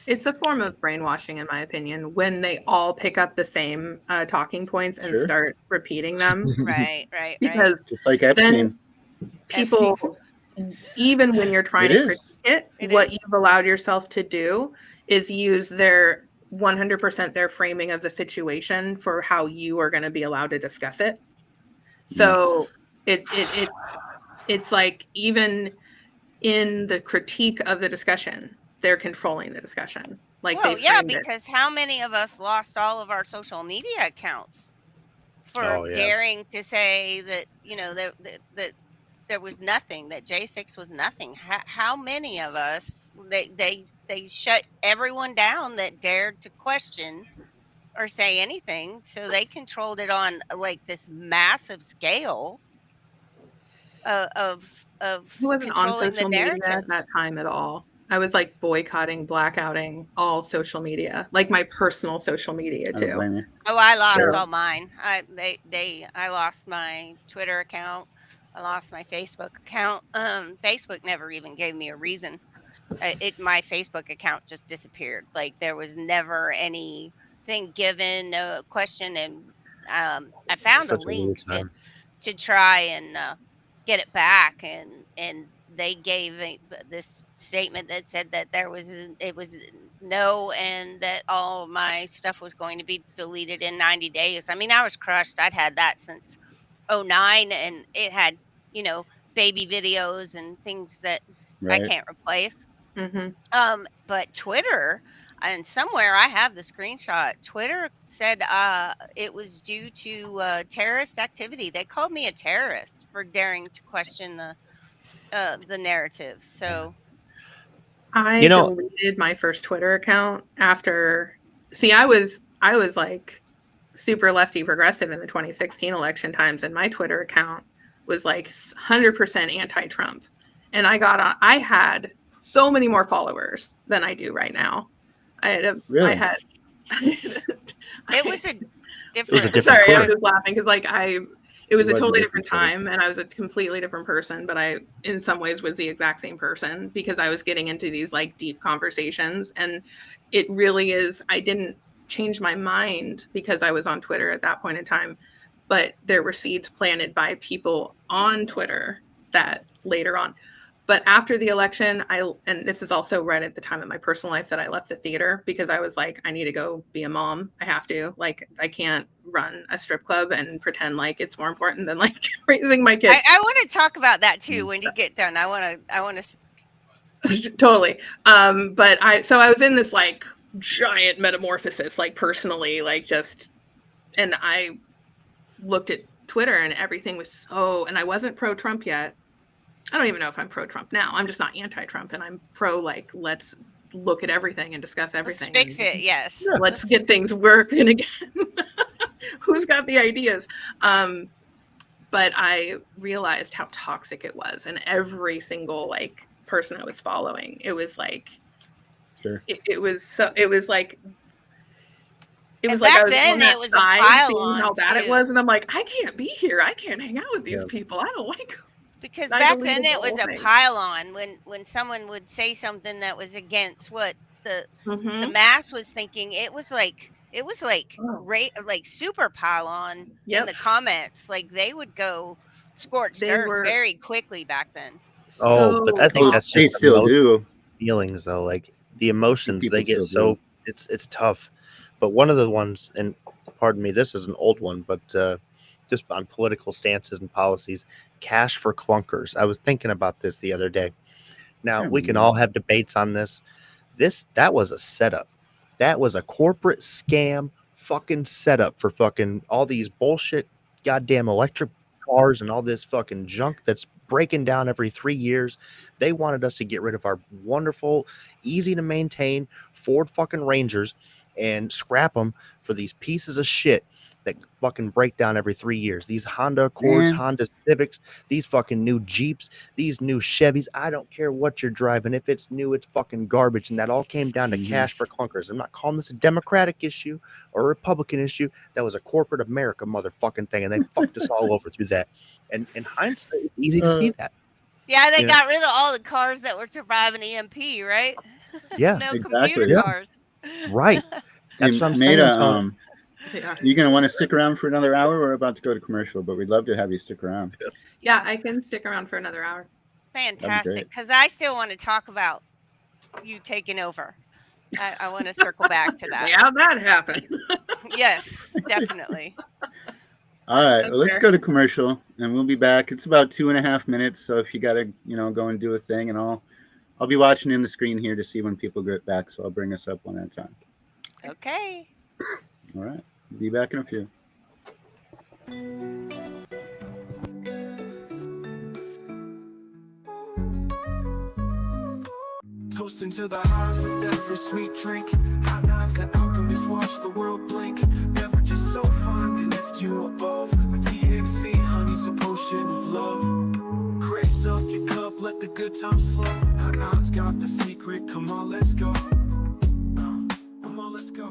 it's a form of brainwashing, in my opinion, when they all pick up the same talking points and Sure. start repeating them. Right, right. Because Just like Epstein. people, even when you're trying It to is. critique it, what you've allowed yourself to do is use their 100% their framing of the situation for how you are going to be allowed to discuss it. So it's like, even in the critique of the discussion, they're controlling the discussion. Like, Well, they yeah, framed it. because how many of us lost all of our social media accounts for Oh, yeah. daring to say that, that there was nothing, that J6 was nothing? How many of us, they shut everyone down that dared to question or say anything, so they controlled it on like this massive scale of I wasn't on controlling the social media narrative. at that time at all. I was like boycotting, blackouting all social media, like my personal social media I don't too. blame you. Oh, I lost Sure. all mine. I lost my Twitter account. I lost my Facebook account. Facebook never even gave me a reason. My Facebook account just disappeared. Like, there was never anything given, no question, and I found Such a a weird link time. to try and get it back, and they gave this statement that said that it was no, and that all my stuff was going to be deleted in 90 days. I mean, I was crushed. I'd had that since 09, and it had, baby videos and things that I Right. can't replace. Mm-hmm. But Twitter, and somewhere I have the screenshot, Twitter said it was due to terrorist activity. They called me a terrorist for daring to question the narrative. So I deleted my first Twitter account after. See, I was like super lefty progressive in the 2016 election times, and my Twitter account was like 100% anti-Trump, and I had so many more followers than I do right now. Really? I had it was a different. It was a different Sorry, Twitter. I'm just laughing because it was a totally different Twitter. time, and I was a completely different person, but I, in some ways, was the exact same person, because I was getting into these like deep conversations, and it really is. I didn't change my mind because I was on Twitter at that point in time, but there were seeds planted by people on Twitter that later on. But after the election, and this is also right at the time of my personal life that I left the theater, because I was like, I need to go be a mom. I have to. Like, I can't run a strip club and pretend like it's more important than like raising my kids. I want to talk about that too when you get done. I want to totally. But I was in this like giant metamorphosis, like personally, like just, and I looked at Twitter and everything was so, and I wasn't pro-Trump yet. I don't even know if I'm pro-Trump now. I'm just not anti-Trump, and I'm pro, like, let's look at everything and discuss everything. Let's fix it, yes. Let's get things working again. Who's got the ideas? But I realized how toxic it was, and every single like person I was following, it was like, sure. It was like. It was back like I was then on that it was side, a pile seeing how on bad it too. was, and I'm like, I can't be here. I can't hang out with these people. I don't like them. Because I back deleted then the it was whole a thing. pile-on when someone would say something that was against what the Mhm. mass was thinking. It was like Oh. like super pile-on in Yep. the comments. Like, they would go scorched They earth were very quickly back then. Oh, but I think so that's They just still do. feelings though. Like the emotions, People they get still so it's tough. But one of the ones, and pardon me, this is an old one, but just on political stances and policies, cash for clunkers. I was thinking about this the other day. Now we can all have debates on this. That was a setup. That was a corporate scam fucking setup for fucking all these bullshit goddamn electric cars and all this fucking junk that's breaking down every 3 years. They wanted us to get rid of our wonderful, easy to maintain Ford fucking Rangers and scrap them for these pieces of shit that fucking break down every 3 years. These Honda Accords, Honda Civics, these fucking new Jeeps, these new Chevys. I don't care what you're driving. If it's new, it's fucking garbage. And that all came down to cash for clunkers. I'm not calling this a Democratic issue or a Republican issue. That was a corporate America motherfucking thing. And they fucked us all over through that. And in hindsight, it's easy to see that. Yeah, they got rid of all the cars that were surviving EMP, right? Yeah, no exactly. computer cars. Right. That's what I'm saying. You're going to want to stick around for another hour. We're about to go to commercial, but we'd love to have you stick around. Yeah, I can stick around for another hour. Fantastic, because I still want to talk about you taking over. I want to circle back to that. Yeah, that happened. Yes, definitely. All right, well, let's go to commercial, and we'll be back. It's about 2.5 minutes, so if you got to, go and do a thing, and I'll be watching in the screen here to see when people get back, so I'll bring us up one at a time. Okay. All right, be back in a few. Toasting to the highs with every sweet drink. Hot knives that alchemists watch the world blink. Beverages so fine they lift you above. With THC, honey's a potion of love. Raise up your cup, let the good times flow. Hot knives got the secret, come on, let's go. Come on, let's go.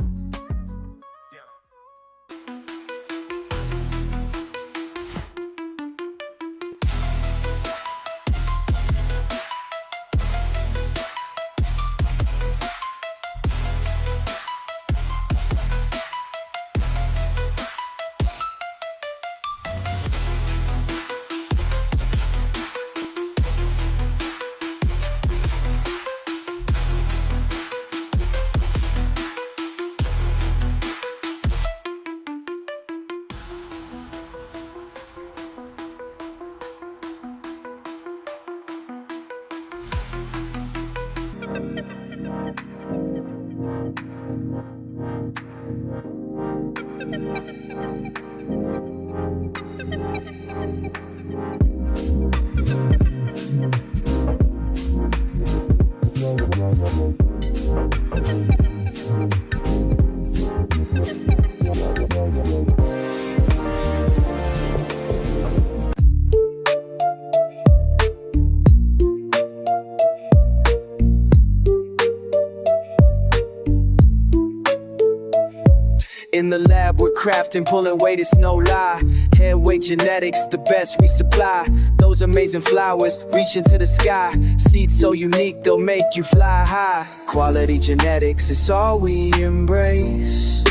In the lab we're crafting, pulling weight, it's no lie. Headweight genetics, the best we supply. Those amazing flowers reach into the sky. Seeds so unique, they'll make you fly high. Quality genetics, it's all we embrace.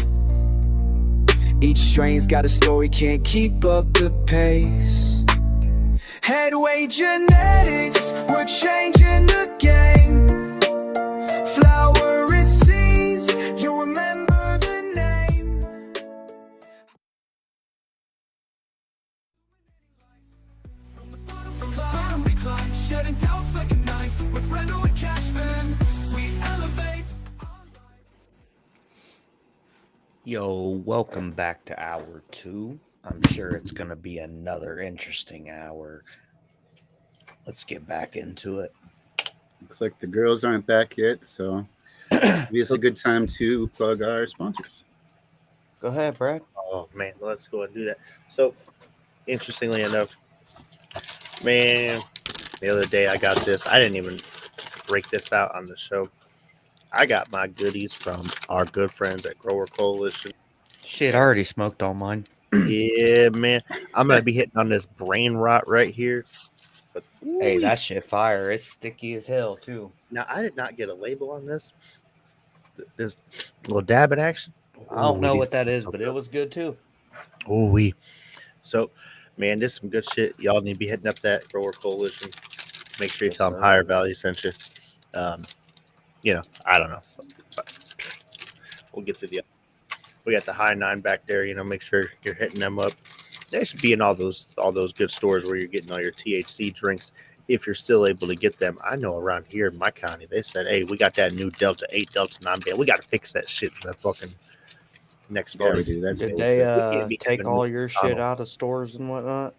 Each strain's got a story, can't keep up the pace. Headweight genetics, we're changing the game. Flower and seeds, you'll remember the name. From the bottom we climb, shedding doubts like a knife. With Rendo and Cashman, we elevate. Yo, welcome back to hour 2. I'm sure it's going to be another interesting hour. Let's get back into it. Looks like the girls aren't back yet, so maybe it's a good time to plug our sponsors. Go ahead, Brad. Oh, man, let's go and do that. So, interestingly enough, man, the other day I got this. I didn't even break this out on the show. I got my goodies from our good friends at Grower Coalition. Shit, I already smoked all mine. Yeah, man. I'm going to be hitting on this brain rot right here. But, hey, that shit fire. It's sticky as hell, too. Now, I did not get a label on this. This little dab in action. I don't know what that is, but it was good, too. Oh, So, man, this is some good shit. Y'all need to be hitting up that Grower Coalition. Make sure you tell them Higher Value sent you. I don't know. But we'll get to the. We got the High 9 back there. Make sure you're hitting them up. They should be in all those good stores where you're getting all your THC drinks. If you're still able to get them, I know around here in my county, they said, "Hey, we got that new Delta 8, Delta 9 band. We got to fix that shit in the fucking next Yeah, month." Did they take all your shit out of stores and whatnot?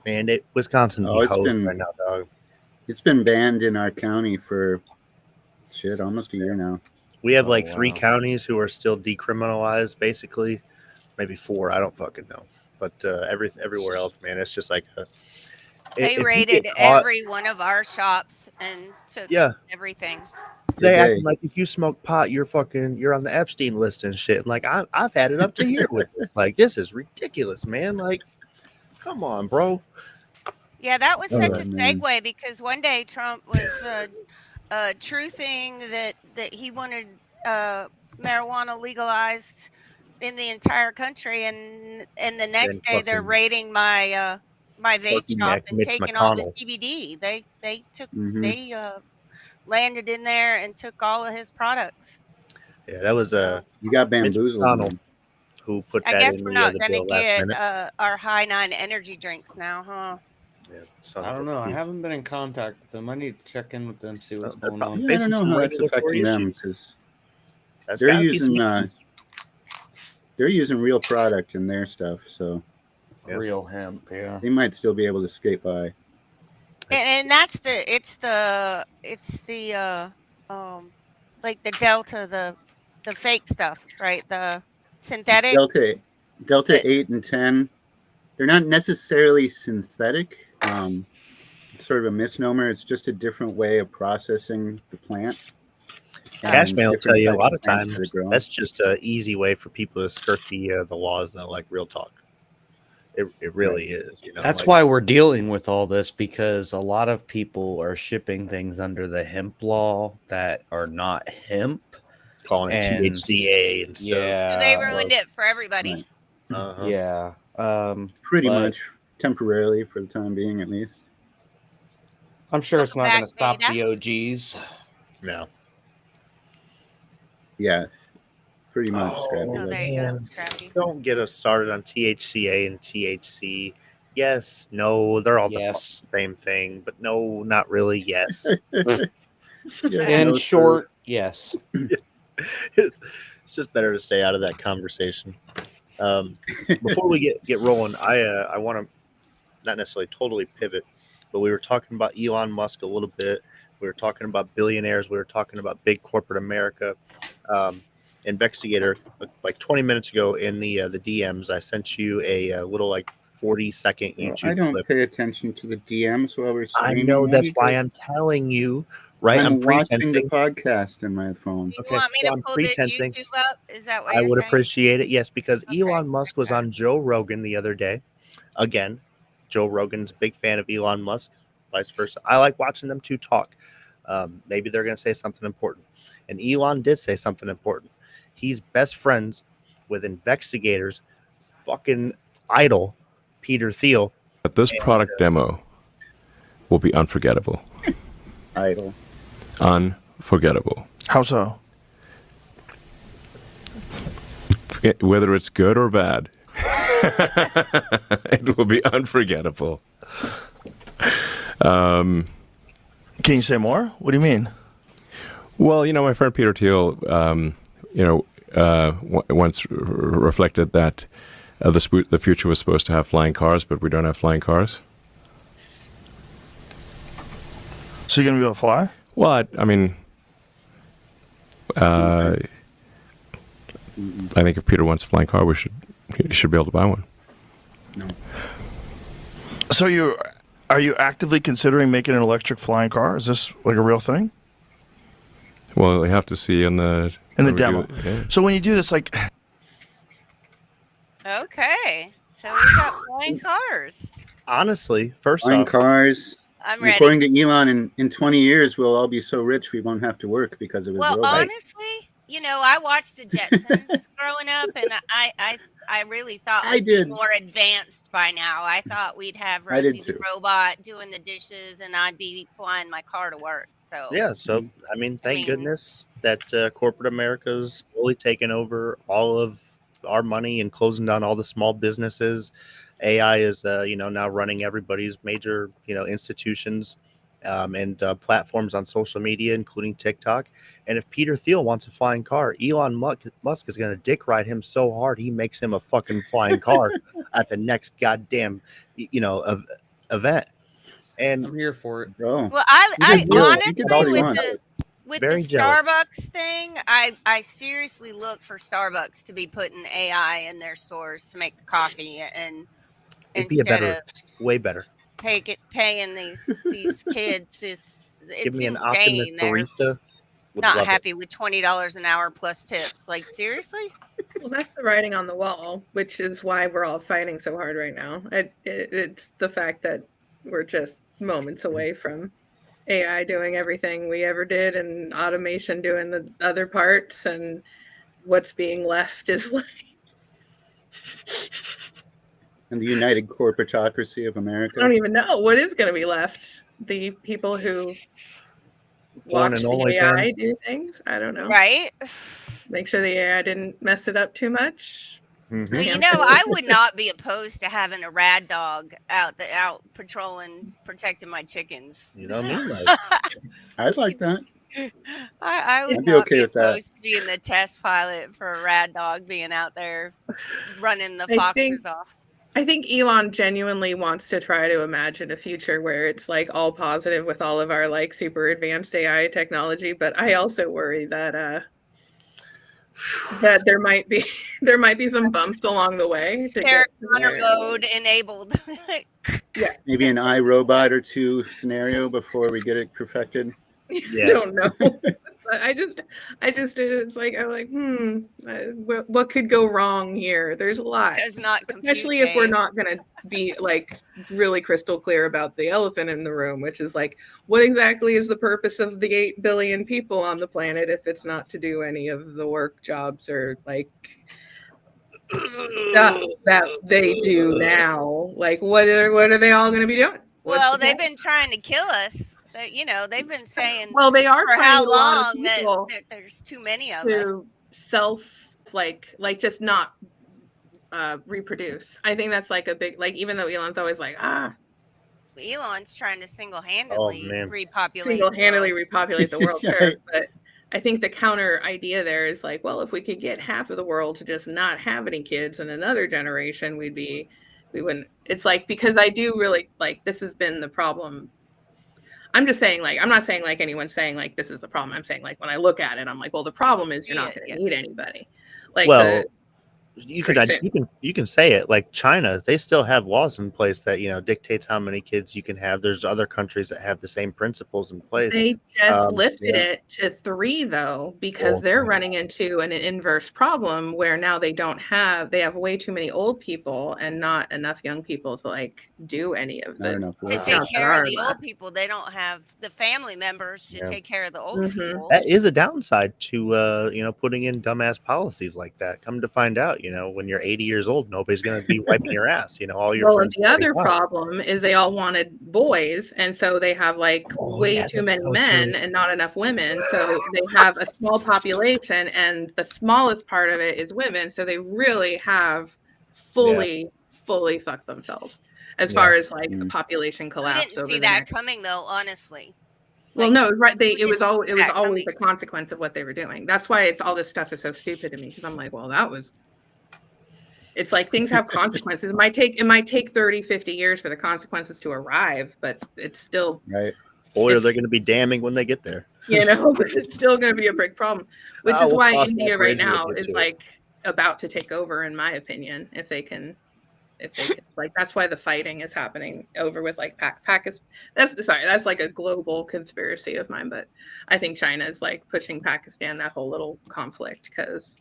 Man, Wisconsin. It's been right now, dog. It's been banned in our county for almost a year now. We have like 3 counties who are still decriminalized, basically. Maybe 4. I don't fucking know. But everywhere else, man, it's just like they if raided every one of our shops and took everything. They act like if you smoke pot, you're on the Epstein list and shit. Like I've had it up to here with this. Like this is ridiculous, man. Like, come on, bro. Yeah, that was such a segue because one day Trump was truthing that he wanted marijuana legalized in the entire country, and the next day they're raiding my my vape shop and taking all the CBD. They took they landed in there and took all of his products. Yeah, that was you got bamboozled. Who put I that guess in we're not the going bill to last get minute. our high 9 energy drinks now, huh? Yeah, I don't know. I haven't been in contact with them. I need to check in with them, see what's going on. Yeah, I don't know how it's affecting them because they're using real product in their stuff, so real hemp. Yeah, they might still be able to skate by. And that's it's the like the Delta, the fake stuff, right? The synthetic. Delta 8 and 10. They're not necessarily synthetic. It's sort of a misnomer. It's just a different way of processing the plant. Cashman will tell you a lot of times that's just an easy way for people to skirt the laws, though. Like real talk, it really is. You know, that's why we're dealing with all this, because a lot of people are shipping things under the hemp law that are not hemp, calling it THCA and stuff. Yeah, so they ruined it for everybody. Uh-huh. Yeah, pretty much temporarily for the time being, at least. I'm sure it's not going to stop the OGs. No. Yeah, pretty much. Oh, there you go, Scrappy. Don't get us started on THCA and THC. Yes, no, they're all the same thing, but no, not really. Yes. In short, yes. It's just better to stay out of that conversation. Before we get rolling, I want to not necessarily totally pivot, but we were talking about Elon Musk a little bit. We were talking about billionaires. We were talking about big corporate America. Investigator, like 20 minutes ago in the DMs, I sent you a little like 40-second YouTube I don't clip. pay attention to the DMs while we're streaming. I know, that's why I'm telling you, right? I'm watching pretending the podcast in my phone. You want me to pull this YouTube up? Is that what I you're would saying? appreciate it, yes, because Elon Musk was on Joe Rogan the other day. Again, Joe Rogan's a big fan of Elon Musk, vice versa. I like watching them two talk. Maybe they're going to say something important. And Elon did say something important. He's best friends with investigators, fucking idol, Peter Thiel. But this product demo will be unforgettable. Idol. Unforgettable. How so? Whether it's good or bad, it will be unforgettable. Can you say more? What do you mean? Well, my friend Peter Thiel, once reflected that the future was supposed to have flying cars, but we don't have flying cars. So you're going to be able to fly? Well, I think if Peter wants a flying car, he should be able to buy one. No. So are you actively considering making an electric flying car? Is this like a real thing? Well, we have to see in the demo. Yeah. So when you do this, like, okay, so we got flying cars. Honestly, first flying off, cars. I'm ready. According to Elon, in 20 years, we'll all be so rich we won't have to work because of his robot. Honestly, I watched the Jetsons growing up, and I really thought we'd be more advanced by now. I thought we'd have Rosie the robot doing the dishes, and I'd be flying my car to work. So yeah, thank goodness that corporate America's slowly taken over all of our money and closing down all the small businesses. AI is now running everybody's major institutions and platforms on social media, including TikTok. And if Peter Thiel wants a flying car, Elon Musk is going to dick ride him so hard he makes him a fucking flying car at the next goddamn event. And I'm here for it. Bro. Well, I honestly with Very the jealous. Starbucks thing, I seriously look for Starbucks to be putting AI in their stores to make the coffee, and It'd be a instead better, of way better. paying these kids this, Give it's me an Optimus insane. They're barista. Would not love it. happy with $20 an hour plus tips. Like, seriously? Well, that's the writing on the wall, which is why we're all fighting so hard right now. It's the fact that we're just moments away from AI doing everything we ever did and automation doing the other parts, and what's being left is like And the united corporatocracy of America. I don't even know what is going to be left. The people who Porn watch and the AI OnlyFans. do things. I don't know. Right? Make sure the AI didn't mess it up too much. Mm-hmm. Well, you know, I would not be opposed to having a rad dog out patrolling, protecting my chickens. You know what I mean? Like, I'd like that. I would I'd be not okay be with that. opposed to being the test pilot for a rad dog being out there running the I foxes off. I think Elon genuinely wants to try to imagine a future where it's like all positive with all of our like super advanced AI technology, but I also worry that that there might be some bumps along the way. Sarah Connor mode enabled. Yeah, Maybe an iRobot or two scenario before we get it perfected. I don't know. But I just it's like I'm like what could go wrong here? There's a lot, Does not compute, especially if we're Jane. not going to be like really crystal clear about the elephant in the room, which is like what exactly is the purpose of the 8 billion people on the planet if it's not to do any of the work jobs or like stuff that they do now? Like what are they all going to be doing? Well, they've been trying to kill us. You know, they've been saying Well, they are for trying how to get a lot of long that people there's too many of us. to self like just not reproduce. I think that's like a big like even though Elon's always like Elon's trying to single-handedly repopulate. repopulate the world, sure, Right. but I think the counter idea there is like, well, if we could get half of the world to just not have any kids in another generation, we wouldn't. It's like because I do really like this has been the problem. I'm just saying, like, I'm not saying like anyone's saying like this is the problem. I'm saying like when I look at it, I'm like, well, the problem is you're not going to need anybody. Like, well, you can say it like China. They still have laws in place that dictates how many kids you can have. There's other countries that have the same principles in place. they just lifted it to 3 though because they're running into an inverse problem where now they have way too many old people and not enough young people to like do any of this. To take care of the old people, they don't have the family members to take care of the old people. That is a downside to putting in dumbass policies like that. Come to find out, when you're 80 years old, nobody's going to be wiping your ass. All your friends. The other problem is they all wanted boys, and so they have like way too many men and not enough women. So they have a small population, and the smallest part of it is women. So they really have fully fucked themselves as far as like a population collapse. We didn't see that coming though, honestly. Well, no, right. It was always the consequence of what they were doing. That's why all this stuff is so stupid to me because I'm like, well, it's like things have consequences. It might take 30, 50 years for the consequences to arrive, but it's still right. Or they're going to be damning when they get there. But it's still going to be a big problem, which is why cross that India right bridge when we now get is to it. like about to take over, in my opinion, if they can like that's why the fighting is happening over with like Pakistan. That's like a global conspiracy of mine, but I think China is like pushing Pakistan that whole little conflict because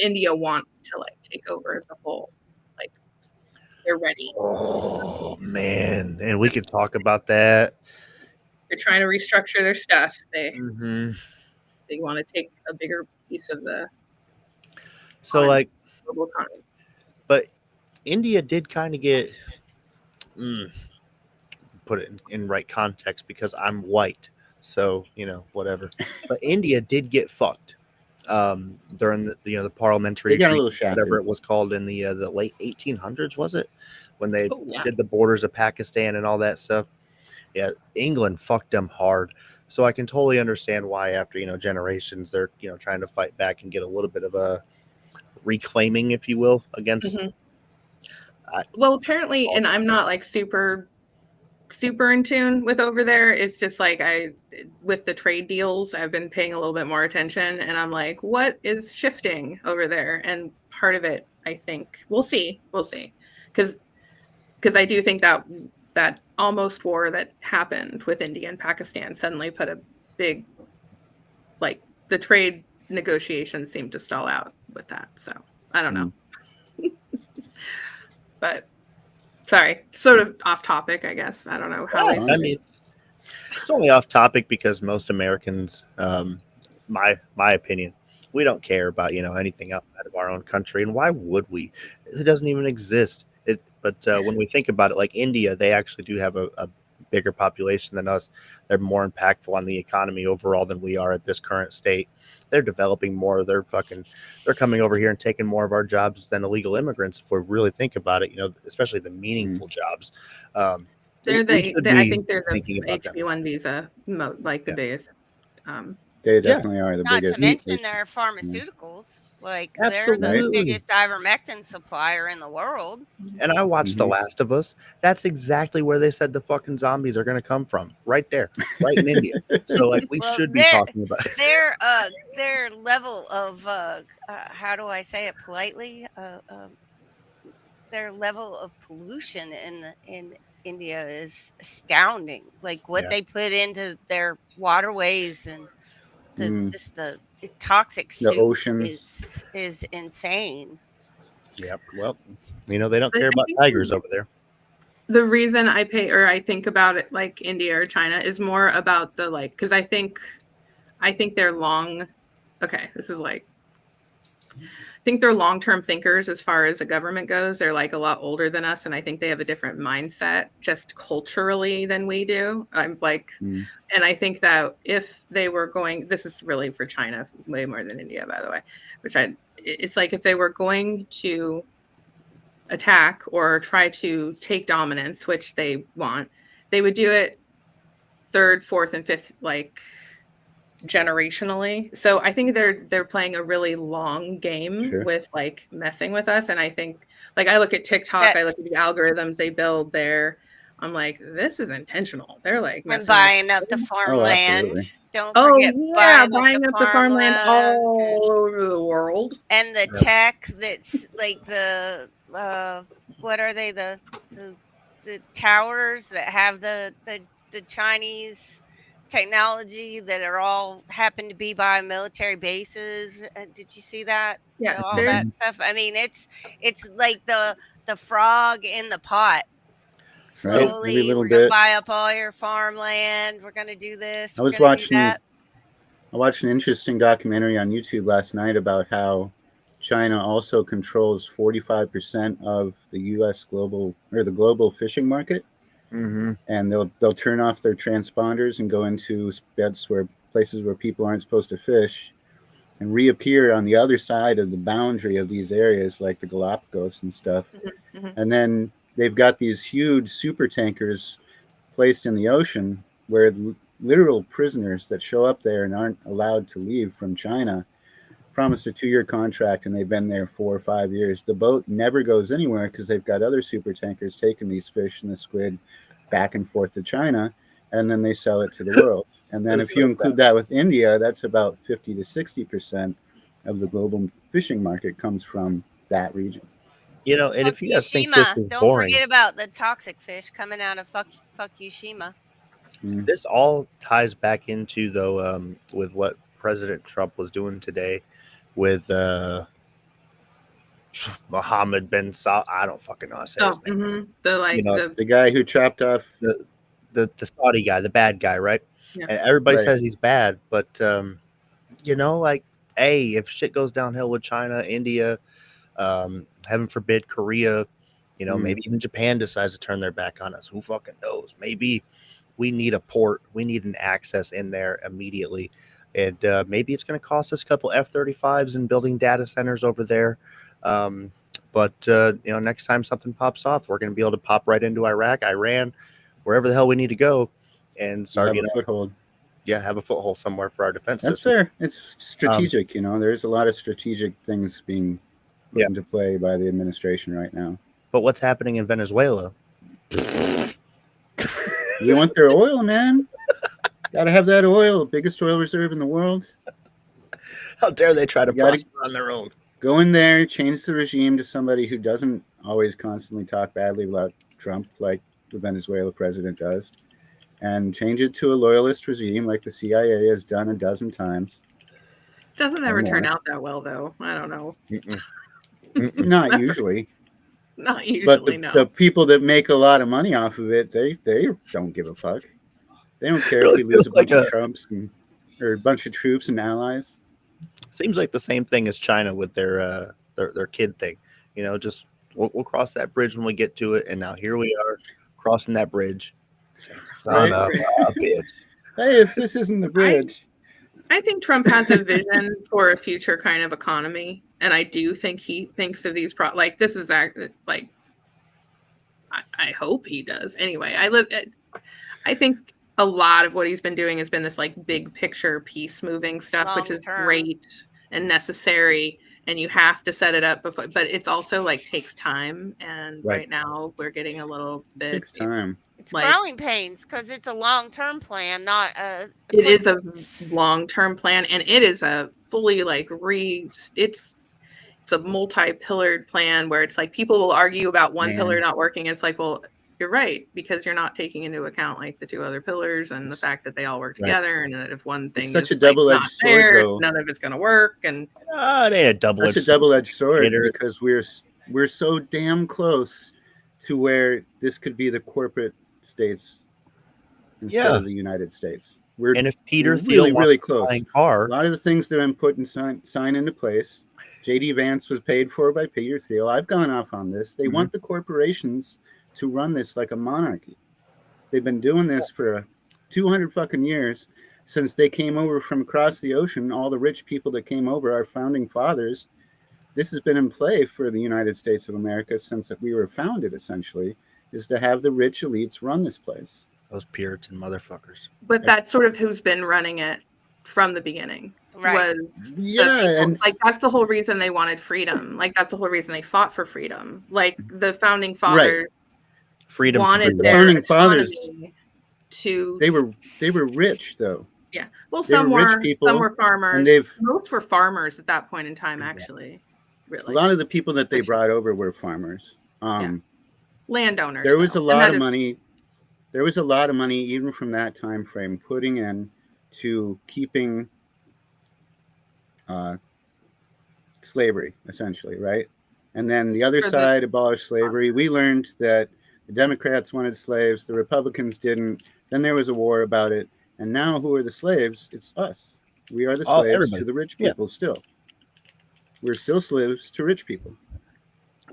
India wants to like take over the whole, like they're ready. Oh man, and we could talk about that. They're trying to restructure their stuff. They Mm-hmm. want to take a bigger piece of the So global economy. but India did kind of get put it in right context because I'm white, so whatever. But India did get fucked during the parliamentary They got a treaty, little shafted. whatever it was called in the late 1800s, was it, when they did the borders of Pakistan and all that stuff. Yeah, England fucked them hard. So I can totally understand why after generations they're trying to fight back and get a little bit of a reclaiming, if you will, against. Well, apparently, and I'm not like super super in tune with over there. It's just like with the trade deals, I've been paying a little bit more attention, and I'm like, what is shifting over there? And part of it, I think, we'll see, because I do think that almost war that happened with India and Pakistan suddenly put a big, like, the trade negotiations seem to stall out with that. So I don't know. But sorry, sort of off topic, I guess. I don't know how. I mean, it's only off topic because most Americans, my opinion, we don't care about anything outside of our own country, and why would we? It doesn't even exist. But when we think about it, like India, they actually do have a bigger population than us. They're more impactful on the economy overall than we are at this current state. They're developing more. They're coming over here and taking more of our jobs than illegal immigrants. If we really think about it, especially the meaningful jobs. I think they're the HB1 visa, like the biggest. They definitely are the Not biggest. to mention their pharmaceuticals. Like they're the biggest ivermectin supplier in the world. And I watched The Last of Us. That's exactly where they said the fucking zombies are going to come from. Right there, right in India. So like we should be talking about their level of how do I say it politely? Their level of pollution in India is astounding. Like what they put into their waterways and the toxic soup oceans is insane. Yep. Well, they don't care about tigers over there. The reason I think about it like India or China is more about the because I think they're I think they're long-term thinkers as far as the government goes. They're like a lot older than us, and I think they have a different mindset just culturally than we do. And I think that if they were going, this is really for China way more than India, by the way, it's like if they were going to attack or try to take dominance, which they want, they would do it third, fourth, and fifth, generationally. So I think they're playing a really long game with messing with us. And I think I look at TikTok, I look at the algorithms they build there. I'm like, this is intentional. They're and buying up the farmland. Don't forget buying up the farmland all over the world. And the tech that's like the what are they? The towers that have the Chinese technology that are all happen to be by military bases. Did you see that? Yeah, all that stuff. I mean, it's like the frog in the pot. Slowly, we're gonna buy up all your farmland. We're gonna do this. I watched an interesting documentary on YouTube last night about how China also controls 45% of the U.S. global fishing market. Mm-hmm. And they'll turn off their transponders and go into places where people aren't supposed to fish, and reappear on the other side of the boundary of these areas, like the Galapagos and stuff. Mm-hmm. And then they've got these huge super tankers placed in the ocean where literal prisoners that show up there and aren't allowed to leave from China promised a 2-year contract, and they've been there 4 or 5 years. The boat never goes anywhere because they've got other super tankers taking these fish and the squid back and forth to China, and then they sell it to the world. And then if you include that with India, that's about 50 to 60% of the global fishing market comes from that region. And if you guys think this is boring, don't forget about the toxic fish coming out of Fukushima. This all ties back into with what President Trump was doing today with Mohammed bin Salman. I don't fucking know how to say his name. The guy who chopped off the Saudi guy, the bad guy, right? Yeah. And everybody says he's bad, but if shit goes downhill with China, India, heaven forbid, Korea, maybe even Japan decides to turn their back on us. Who fucking knows? Maybe we need a port, we need an access in there immediately. And maybe it's going to cost us a couple F-35s and building data centers over there. But next time something pops off, we're going to be able to pop right into Iraq, Iran, wherever the hell we need to go, and start have a foothold. Yeah, have a foothold somewhere for our defense That's system. fair. It's strategic. There's a lot of strategic things being put into play by the administration right now. But what's happening in Venezuela? You want their oil, man? Got to have that oil, biggest oil reserve in the world. How dare they try to prosper on their own? Go in there, change the regime to somebody who doesn't always constantly talk badly about Trump like the Venezuela president does, and change it to a loyalist regime like the CIA has done a dozen times. Doesn't ever turn out that well, though. I don't know. Not usually. Not usually, But no. the people that make a lot of money off of it, they don't give a fuck. They don't care if we lose a bunch of Trumps or a bunch of troops and allies. Seems like the same thing as China with their kid thing. You know, just we'll cross that bridge when we get to it, and now here we are crossing that bridge. Son of a bitch. Hey, if this isn't the bridge. I think Trump has a vision for a future kind of economy, and I do think he thinks of these like this is like I hope he does. Anyway, I think a lot of what he's been doing has been this like big picture peace moving stuff, which is great and necessary, and you have to set it up before, but it's also like takes time, and right now we're getting a little bit takes time. It's growing pains because it's a long-term plan, not a. It is a long-term plan, and it is a fully like it's a multi-pillared plan where it's like people will argue about one pillar not working. It's like, well, you're right, because you're not taking into account like the two other pillars and the fact that they all work together, and that if one thing it's such is a double-edged not sword, there, though. none of it's going to work. And it ain't a double-edged. That's a double-edged sword because we're so damn close to where this could be the corporate states instead of the United States. And if Peter really, Thiel really close. Car, a lot of the things that have been put in sign into place. JD Vance was paid for by Peter Thiel. I've gone off on this. They want the corporations to run this like a monarchy. They've been doing this for 200 fucking years since they came over from across the ocean. All the rich people that came over, our founding fathers, this has been in play for the United States of America since we were founded, essentially, is to have the rich elites run this place. Those Puritan motherfuckers. but that's sort of who's been running it from the beginning. Right. Was and like that's the whole reason they wanted freedom. Like that's the whole reason they fought for freedom. Like the founding fathers freedom wanted the their founding fathers autonomy to they were rich though. Yeah. Well, They some were rich were people, some were farmers. and they've- Most were farmers at that point in time, actually. Really. A lot of the people that they brought over were farmers. Landowners. There was though. a And lot that of is- money. There was a lot of money even from that time frame putting in to keeping slavery, essentially, right? And then the other side abolished slavery. We learned that the Democrats wanted slaves, the Republicans didn't. Then there was a war about it. And now who are the slaves? It's us. We are the slaves to the rich people still. We're still slaves to rich people.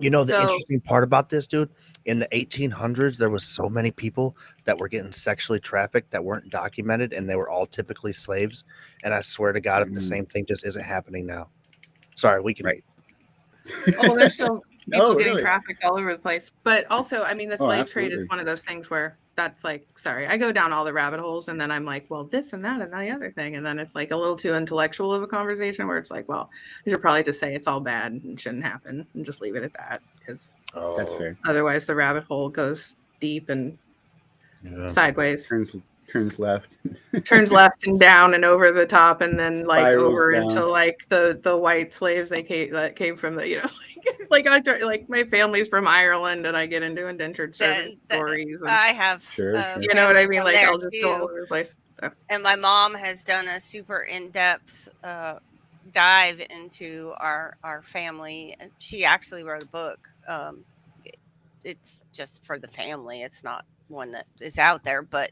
You know, the interesting part about this, dude, in the 1800s, there was so many people that were getting sexually trafficked that weren't documented, and they were all typically slaves. And I swear to God, if the same thing just isn't happening now. Sorry, we can. Right. Oh, there's still people getting really? trafficked all over the place. But also, I mean, the slave trade absolutely. is one of those things where that's like, sorry, I go down all the rabbit holes and then I'm like, well, this and that and the other thing. And then it's like a little too intellectual of a conversation where it's like, well, you should probably just say it's all bad and shouldn't happen and just leave it at that. Because That's fair. otherwise the rabbit hole goes deep and sideways. Turns left. Turns left and down and over the top and then like Spirals over down. into like the white slaves that came from the, you know, like my family's from Ireland and I get into indentured servant stories. And, I have. Sure. you know what I mean? from Like there I'll just go all too. over the place. So And my mom has done a super in-depth dive into our family. She actually wrote a book. It's just for the family. It's not one that is out there, but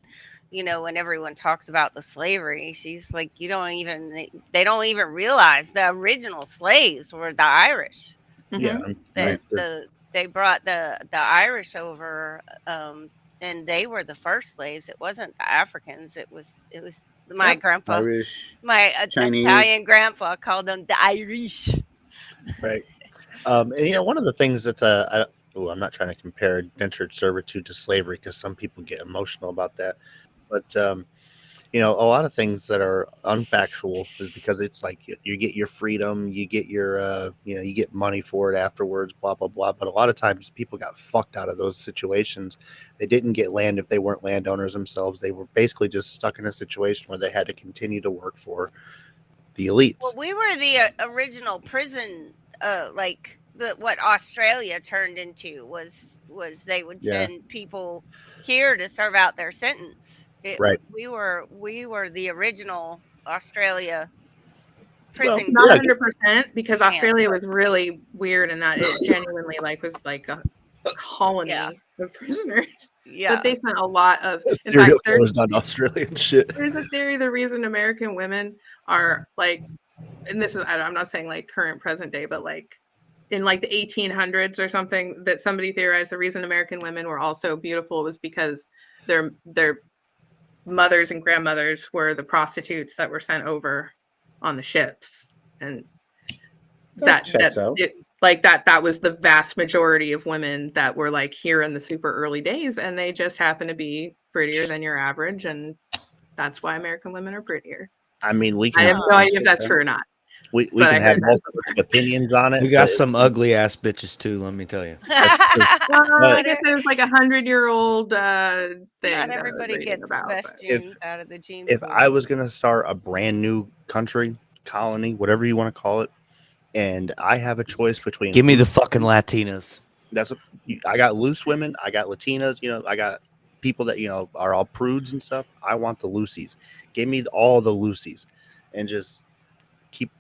you know, when everyone talks about the slavery, she's like, they don't even realize the original slaves were the Irish. Yeah. They brought the Irish over, and they were the first slaves. It wasn't the Africans. It was my grandpa, Irish, my Chinese. Italian grandpa called them the Irish. Right. And you know, one of the things that's I'm not trying to compare indentured servitude to slavery because some people get emotional about that. But you you know, a lot of things that are unfactual is because it's like you get your freedom, you get your, you know, you get money for it afterwards, blah, blah, blah. But a lot of times people got fucked out of those situations. They didn't get land if they weren't landowners themselves. They were basically just stuck in a situation where they had to continue to work for the elites. Well, we were the original prison, like what Australia turned into was they would send people here to serve out their sentence. Right. We were the original Australia prison. Well, not 100%, because Australia was really weird in that it genuinely was like a colony of prisoners. Yeah. But they spent a lot of serial killers done Australian shit. There's a theory the reason American women are like, and this is, I'm not saying like current present day, but like in like the 1800s or something, that somebody theorized the reason American women were also beautiful was because their mothers and grandmothers were the prostitutes that were sent over on the ships, and that was the vast majority of women that were like here in the super early days, and they just happen to be prettier than your average, and that's why American women are prettier. I mean, I have no idea if that's true or not. We can have multiple opinions on it. We got some ugly ass bitches too, let me tell you. I guess there's like 100-year-old thing. Not everybody gets the best genes out of the gene If pool. I was going to start a brand new country, colony, whatever you want to call it, and I have a choice between... Give me the fucking Latinas. I got loose women, I got Latinas, you know, I got people that, you know, are all prudes and stuff. I want the loosies. Give me all the loosies and just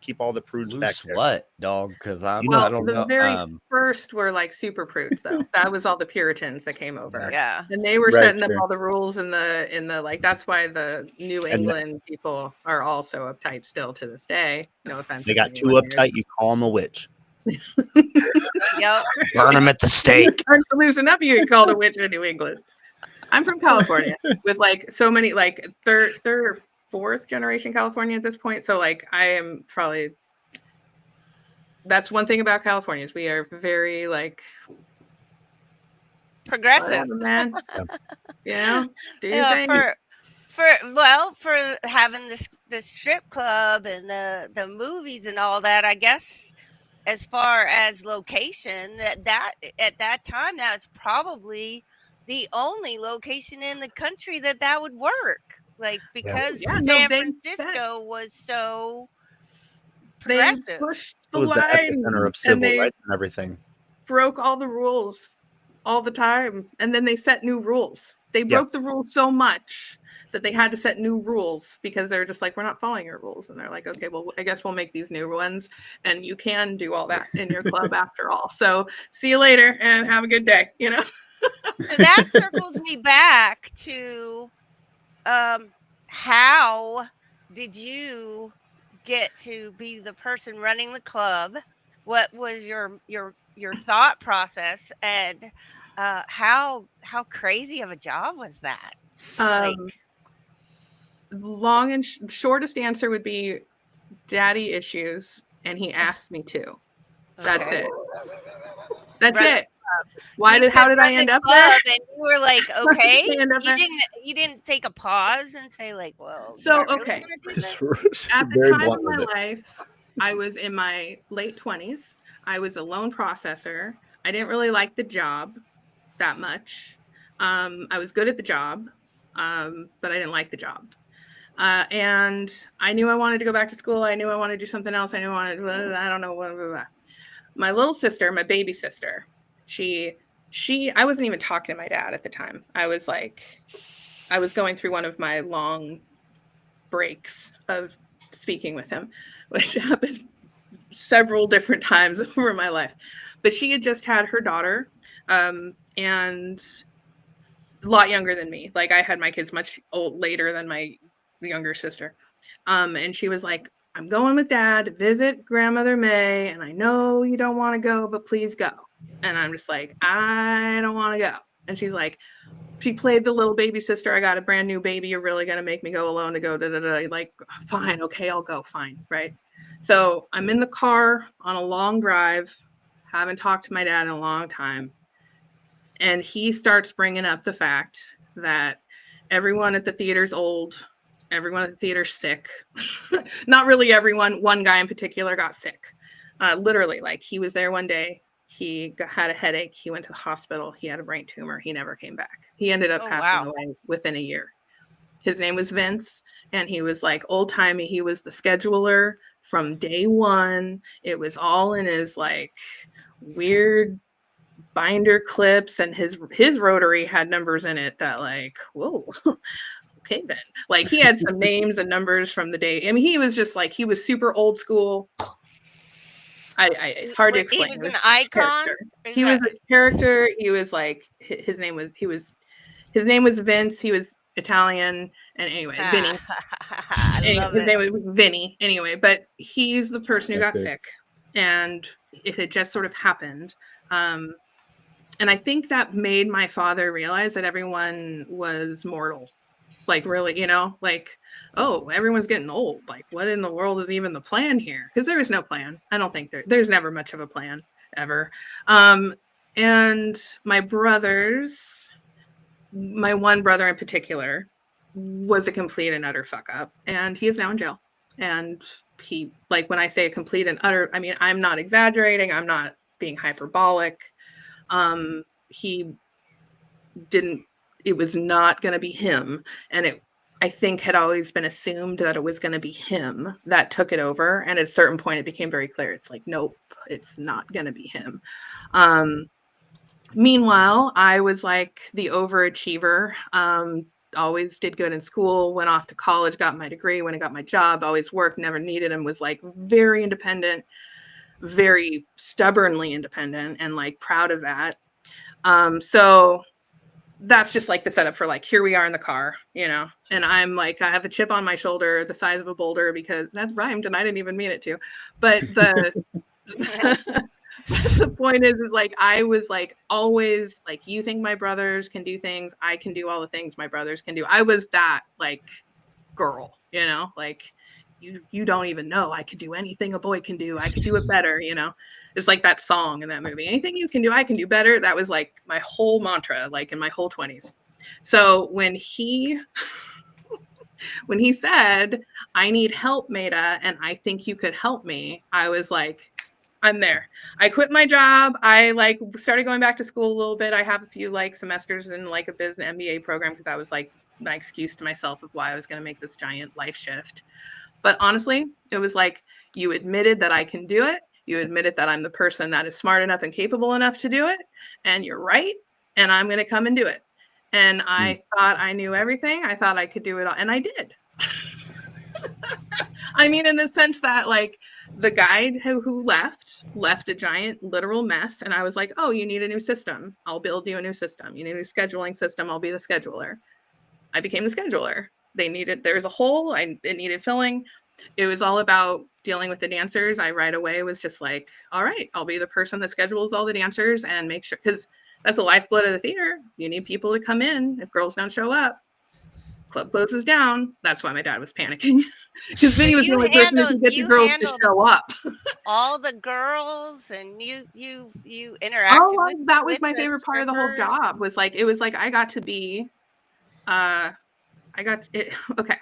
keep all the prudes back there. What, dog? Because I don't know. The very first were like super prudes, though. That was all the Puritans that came over. Yeah, and they were setting up all the rules in the like. That's why the New England people are all so uptight still to this day. No offense. They got too uptight. You call them a witch. Yep. Burn them at the stake. Start to loosen up. You get called a witch in New England. I'm from California with like so many like third or fourth generation California at this point. So like I am probably, that's one thing about California is we are very like progressive, man. You know, do your thing. For having this strip club and the movies and all that, I guess as far as location, that at that time that was probably the only location in the country that would work. Like, because San Francisco was so progressive. They pushed the It was line, the epicenter of civil rights and everything. Broke all the rules all the time, and then they set new rules. They broke the rules so much that they had to set new rules because they're just like, we're not following your rules. And they're like, okay, well, I guess we'll make these new ones, and you can do all that in your club after all. So see you later and have a good day, you know? So that circles me back to how did you get to be the person running the club? What was your thought process, and how crazy of a job was that? Long and shortest answer would be daddy issues, and he asked me to. That's it. That's it. How did I end up there? And you were like, okay, you didn't take a pause and say like, well, so really okay. this? At the time of my life, I was in my late 20s. I was a loan processor. I didn't really like the job that much. I was good at the job, but I didn't like the job. And I knew I wanted to go back to school. I knew I wanted to do something else. I knew I wanted, I don't know, blah, blah, blah. My little sister, my baby sister, I wasn't even talking to my dad at the time. I was going through one of my long breaks of speaking with him, which happened several different times over my life. But she had just had her daughter, and a lot younger than me. Like, I had my kids much later than my younger sister. And she was like, I'm going with dad to visit grandmother May, and I know you don't want to go, but please go. And I'm just like, I don't want to go. And she's like, she played the little baby sister. I got a brand new baby. You're really going to make me go alone to go, da, da, da. Like, fine. Okay, I'll go. Fine. Right. So I'm in the car on a long drive. Haven't talked to my dad in a long time. And he starts bringing up the fact that everyone at the theater's old. everyone at the theater sick. Not really everyone. One guy in particular got sick. Literally, like he was there one day. Had a headache. He went to the hospital. He had a brain tumor. He never came back. He ended up passing away within a year. His name was Vince, and he was like old timey. He was the scheduler from day one. It was all in his like weird binder clips, and his rotary had numbers in it that like, whoa. Okay then. Like he had some names and numbers from the day. I mean, he was just like, he was super old school. It's hard to explain. He was an icon. He was a character. He was like, his name was Vince. He was Italian, and anyway, Vinny. His name was Vinny. Anyway, but he's the person who got sick, and it had just sort of happened. And I think that made my father realize that everyone was mortal. Like really, you know, like, oh, everyone's getting old. Like, what in the world is even the plan here? Because there is no plan. I don't think there's never much of a plan ever. And my brothers, my one brother in particular, was a complete and utter fuck up, and he is now in jail. And he, like, when I say a complete and utter, I mean, I'm not exaggerating. I'm not being hyperbolic. He didn't. It was not going to be him. And it, I think, had always been assumed that it was going to be him that took it over. And at a certain point, it became very clear. It's like, nope, it's not going to be him. Meanwhile, I was like the overachiever. Always did good in school, went off to college, got my degree, went and got my job, always worked, never needed him, was like very independent, very stubbornly independent, and like proud of that. So that's just like the setup for like, here we are in the car, you know, and I'm like, I have a chip on my shoulder the size of a boulder, because that rhymed and I didn't even mean it to. But the point is like, I was like always like, you think my brothers can do things, I can do all the things my brothers can do. I was that like girl, you know, like you don't even know I could do anything a boy can do. I could do it better, you know. It's like that song in that movie, anything you can do, I can do better. That was like my whole mantra, like in my whole 20s. So when he said, I need help, Maida, and I think you could help me, I was like, I'm there. I quit my job. I like started going back to school a little bit. I have a few like semesters in like a business MBA program, because I was like my excuse to myself of why I was going to make this giant life shift. But honestly, it was like, you admitted that I can do it. You admitted that I'm the person that is smart enough and capable enough to do it. And you're right. And I'm going to come and do it. And I thought I knew everything. I thought I could do it all. And I did. I mean, in the sense that like the guy who left a giant literal mess. And I was like, oh, you need a new system. I'll build you a new system. You need a new scheduling system. I'll be the scheduler. I became the scheduler. There was a hole. It needed filling. It was all about dealing with the dancers. I right away was just like, all right, I'll be the person that schedules all the dancers and make sure, because that's the lifeblood of the theater. You need people to come in. If girls don't show up, club closes down. That's why my dad was panicking, because Vinny was the only person who could get the girls to show up. All the girls, and you interacted. Oh, that was my favorite part of the whole job. Was like, it was like I got to be, okay.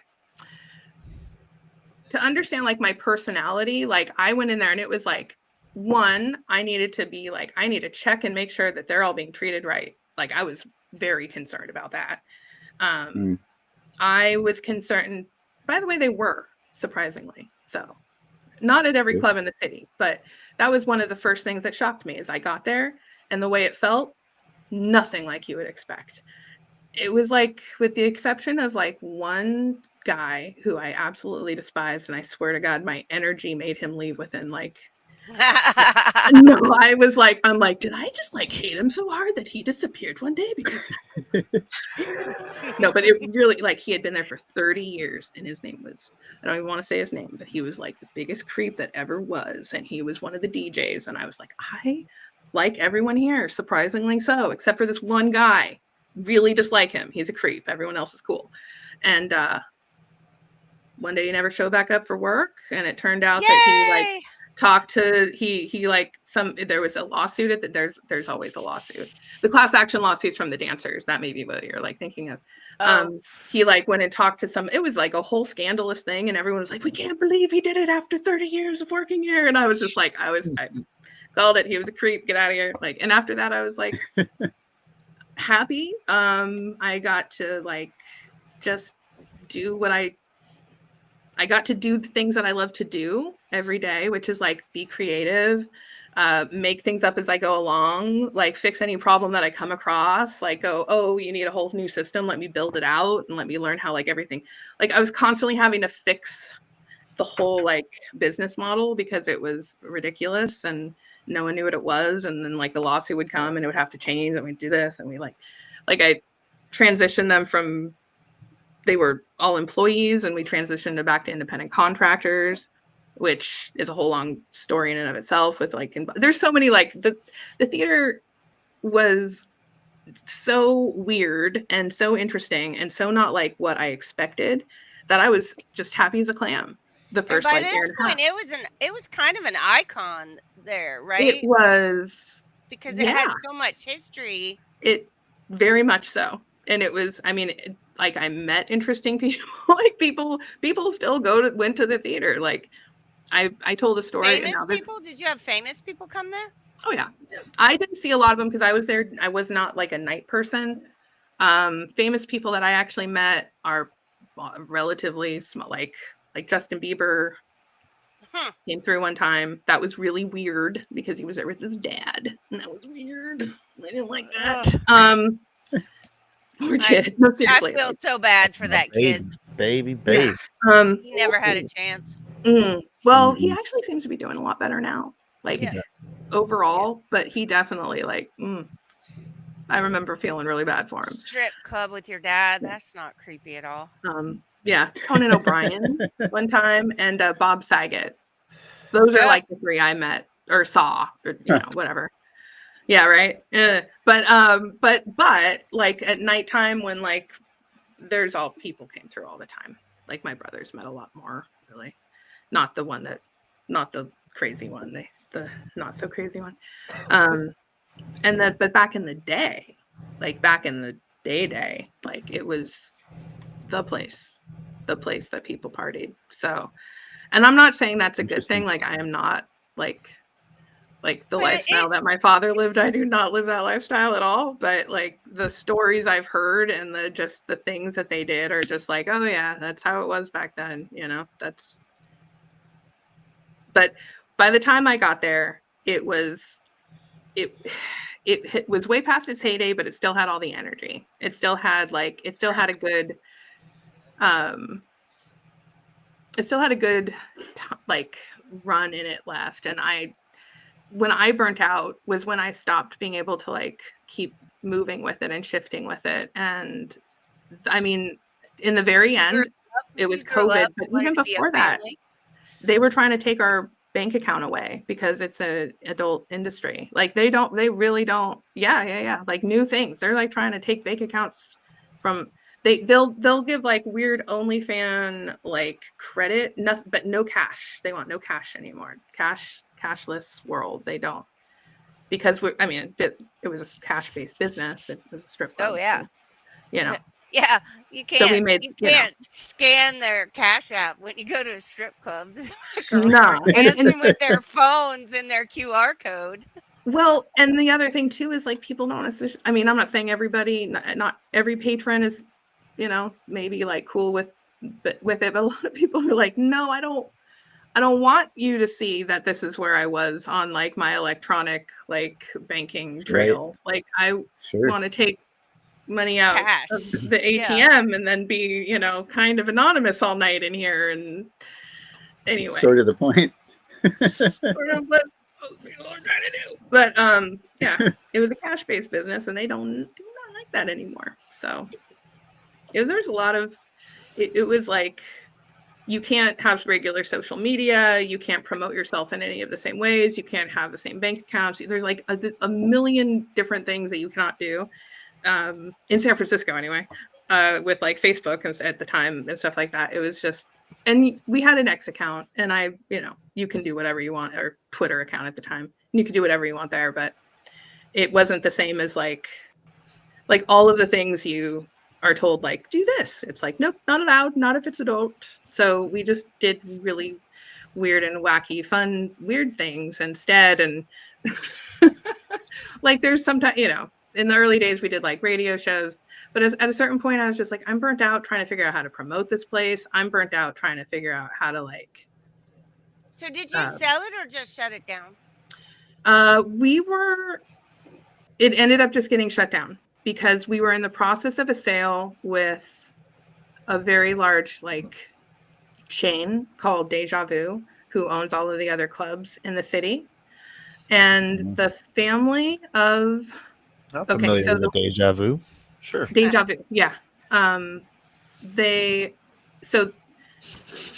To understand like my personality, like I went in there and it was like, one, I needed to be like, I need to check and make sure that they're all being treated right. Like I was very concerned about that. I was concerned, by the way, they were, surprisingly. So not at every club in the city, but that was one of the first things that shocked me. Is I got there and the way it felt, nothing like you would expect. It was like, with the exception of like one guy who I absolutely despised, and I swear to God, my energy made him leave within like no, I was like, I'm like, did I just like hate him so hard that he disappeared one day? Because no, but it really, like, he had been there for 30 years, and his name was, I don't even want to say his name, but he was like the biggest creep that ever was, and he was one of the DJs, and I was like, I like everyone here, surprisingly so, except for this one guy. Really dislike him. He's a creep. Everyone else is cool. And one day he never showed back up for work, and it turned out that he like talked to he like there was a lawsuit at there's always a lawsuit. The class action lawsuits from the dancers, that may be what you're like thinking of. He like went and talked to some, it was like a whole scandalous thing, and everyone was like, we can't believe he did it after 30 years of working here. And I was just like, I called it, he was a creep, get out of here. Like, and after that I was like happy. I got to like just do what I got to do the things that I love to do every day, which is like be creative, make things up as I go along, like fix any problem that I come across, like go, oh, you need a whole new system, let me build it out and let me learn how like everything. Like I was constantly having to fix the whole like business model because it was ridiculous and no one knew what it was. And then like the lawsuit would come and it would have to change and we'd do this and we like I transitioned them from, they were all employees and we transitioned it back to independent contractors, which is a whole long story in and of itself with like, there's so many, like the theater was so weird and so interesting and so not like what I expected that I was just happy as a clam. The first and by this point, it was kind of an icon there, right? It was, because it had so much history. It very much so. And it was, I mean, like I met interesting people. Like people still went to the theater. Like I told a story. Famous people? Did you have famous people come there? Oh yeah. I didn't see a lot of them because I was there. I was not like a night person. Famous people that I actually met are relatively small, like Justin Bieber came through one time. That was really weird because he was there with his dad, and that was weird. I didn't like that. Poor kid. No, seriously. I feel so bad for that kid. Baby. Yeah. He never had a chance. Well, he actually seems to be doing a lot better now. Like overall, but he definitely like. I remember feeling really bad for him. Strip club with your dad. That's not creepy at all. Yeah, Conan O'Brien one time and Bob Saget. Those are like the three I met or saw, or whatever. Yeah, right. But like at nighttime when like there's all people came through all the time. Like my brothers met a lot more, really. Not the crazy one, the not so crazy one. But back in the day, like back in the day, like it was the place that people partied. So, and I'm not saying that's a good thing. Like I am not like the lifestyle that my father lived. I do not live that lifestyle at all. But like the stories I've heard and the things that they did are just like, oh yeah, that's how it was back then. But by the time I got there, it was way past its heyday, but it still had all the energy. It still had a good like run in it left. And when I burnt out was when I stopped being able to like keep moving with it and shifting with it. And I mean, in the very end, it was COVID, but even before that, they were trying to take our bank account away because it's an adult industry. Like they really don't. Yeah. Like new things. They're like trying to take bank accounts from, they'll give like weird OnlyFans like credit, nothing, but no cash. They want no cash anymore. Cashless world. They don't, because it was a cash-based business. It was a strip club. Oh yeah. So, Yeah, you can't. So you can't scan their cash app when you go to a strip club. No, dancing with their phones and their QR code. Well, and the other thing too is like people don't necessarily. I mean, I'm not saying everybody, not every patron is, maybe like cool with it, but a lot of people are like, no, I don't want you to see that this is where I was on like my electronic like banking trail. Right. Like I want to take money out of the ATM and then be, kind of anonymous all night in here. And anyway, sort of the point. Sort of what most people are trying to do. But it was a cash-based business, and they do not like that anymore. So there's a lot of it was like you can't have regular social media, you can't promote yourself in any of the same ways, you can't have the same bank accounts. There's like a million different things that you cannot do. In San Francisco anyway, with like Facebook and at the time and stuff like that. It was just and we had an X account, and you can do whatever you want, or Twitter account at the time. You could do whatever you want there, but it wasn't the same as like all of the things you are told, like, do this. It's like, nope, not allowed, not if it's adult. So we just did really weird and wacky, fun, weird things instead. And like, there's sometimes, in the early days we did like radio shows, but at a certain point I was just like, I'm burnt out trying to figure out how to promote this place. I'm burnt out trying to figure out how to like. So did you sell it or just shut it down? It ended up just getting shut down because we were in the process of a sale with a very large like chain called Deja Vu, who owns all of the other clubs in the city. And the family of I'm familiar with the Deja Vu. Sure. Deja Vu, yeah. So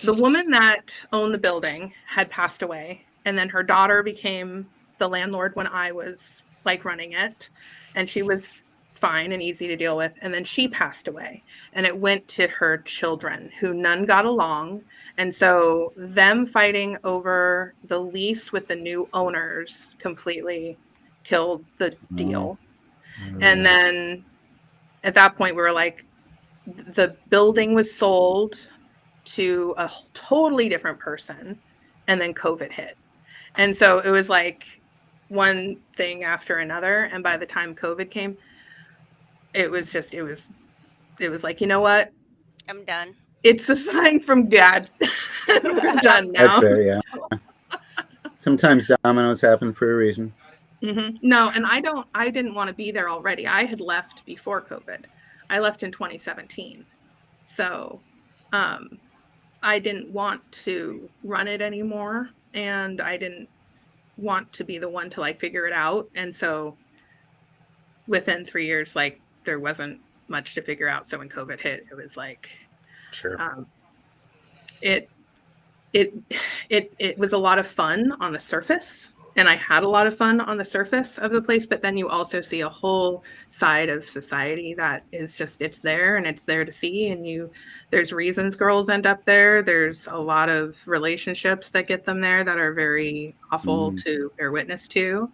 the woman that owned the building had passed away, and then her daughter became the landlord when I was like running it, and she was fine and easy to deal with, and then she passed away, and it went to her children, who none got along, and so them fighting over the lease with the new owners completely killed the deal. And then at that point we were like, the building was sold to a totally different person, and then COVID hit, and so it was like one thing after another, and by the time COVID came, it was like, you know what, I'm done. It's a sign from God. We're done now. That's fair, yeah. Sometimes dominoes happen for a reason. Mm-hmm. No, and I didn't want to be there already. I had left before COVID. I left in 2017, so I didn't want to run it anymore, and I didn't want to be the one to like figure it out. And so within 3 years, like, there wasn't much to figure out. So when COVID hit, it was like, sure. It was a lot of fun on the surface, and I had a lot of fun on the surface of the place, but then you also see a whole side of society that is just, it's there and it's there to see. And there's reasons girls end up there. There's a lot of relationships that get them there that are very awful to bear witness to.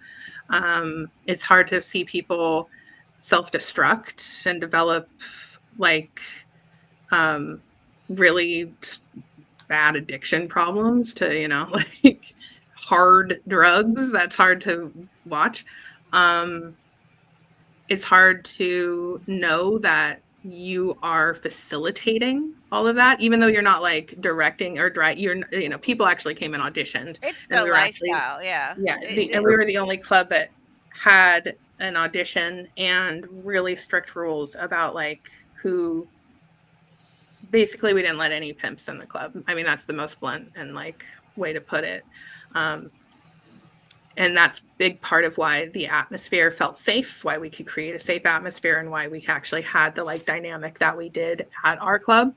It's hard to see people self-destruct and develop like really bad addiction problems to, like hard drugs. That's hard to watch. It's hard to know that you are facilitating all of that, even though you're not like directing or people actually came and auditioned. It's the lifestyle, yeah. Yeah, and we were the only club that had an audition and really strict rules about like who. Basically, we didn't let any pimps in the club. I mean, that's the most blunt and like way to put it. And that's a big part of why the atmosphere felt safe, why we could create a safe atmosphere, and why we actually had the like dynamic that we did at our club.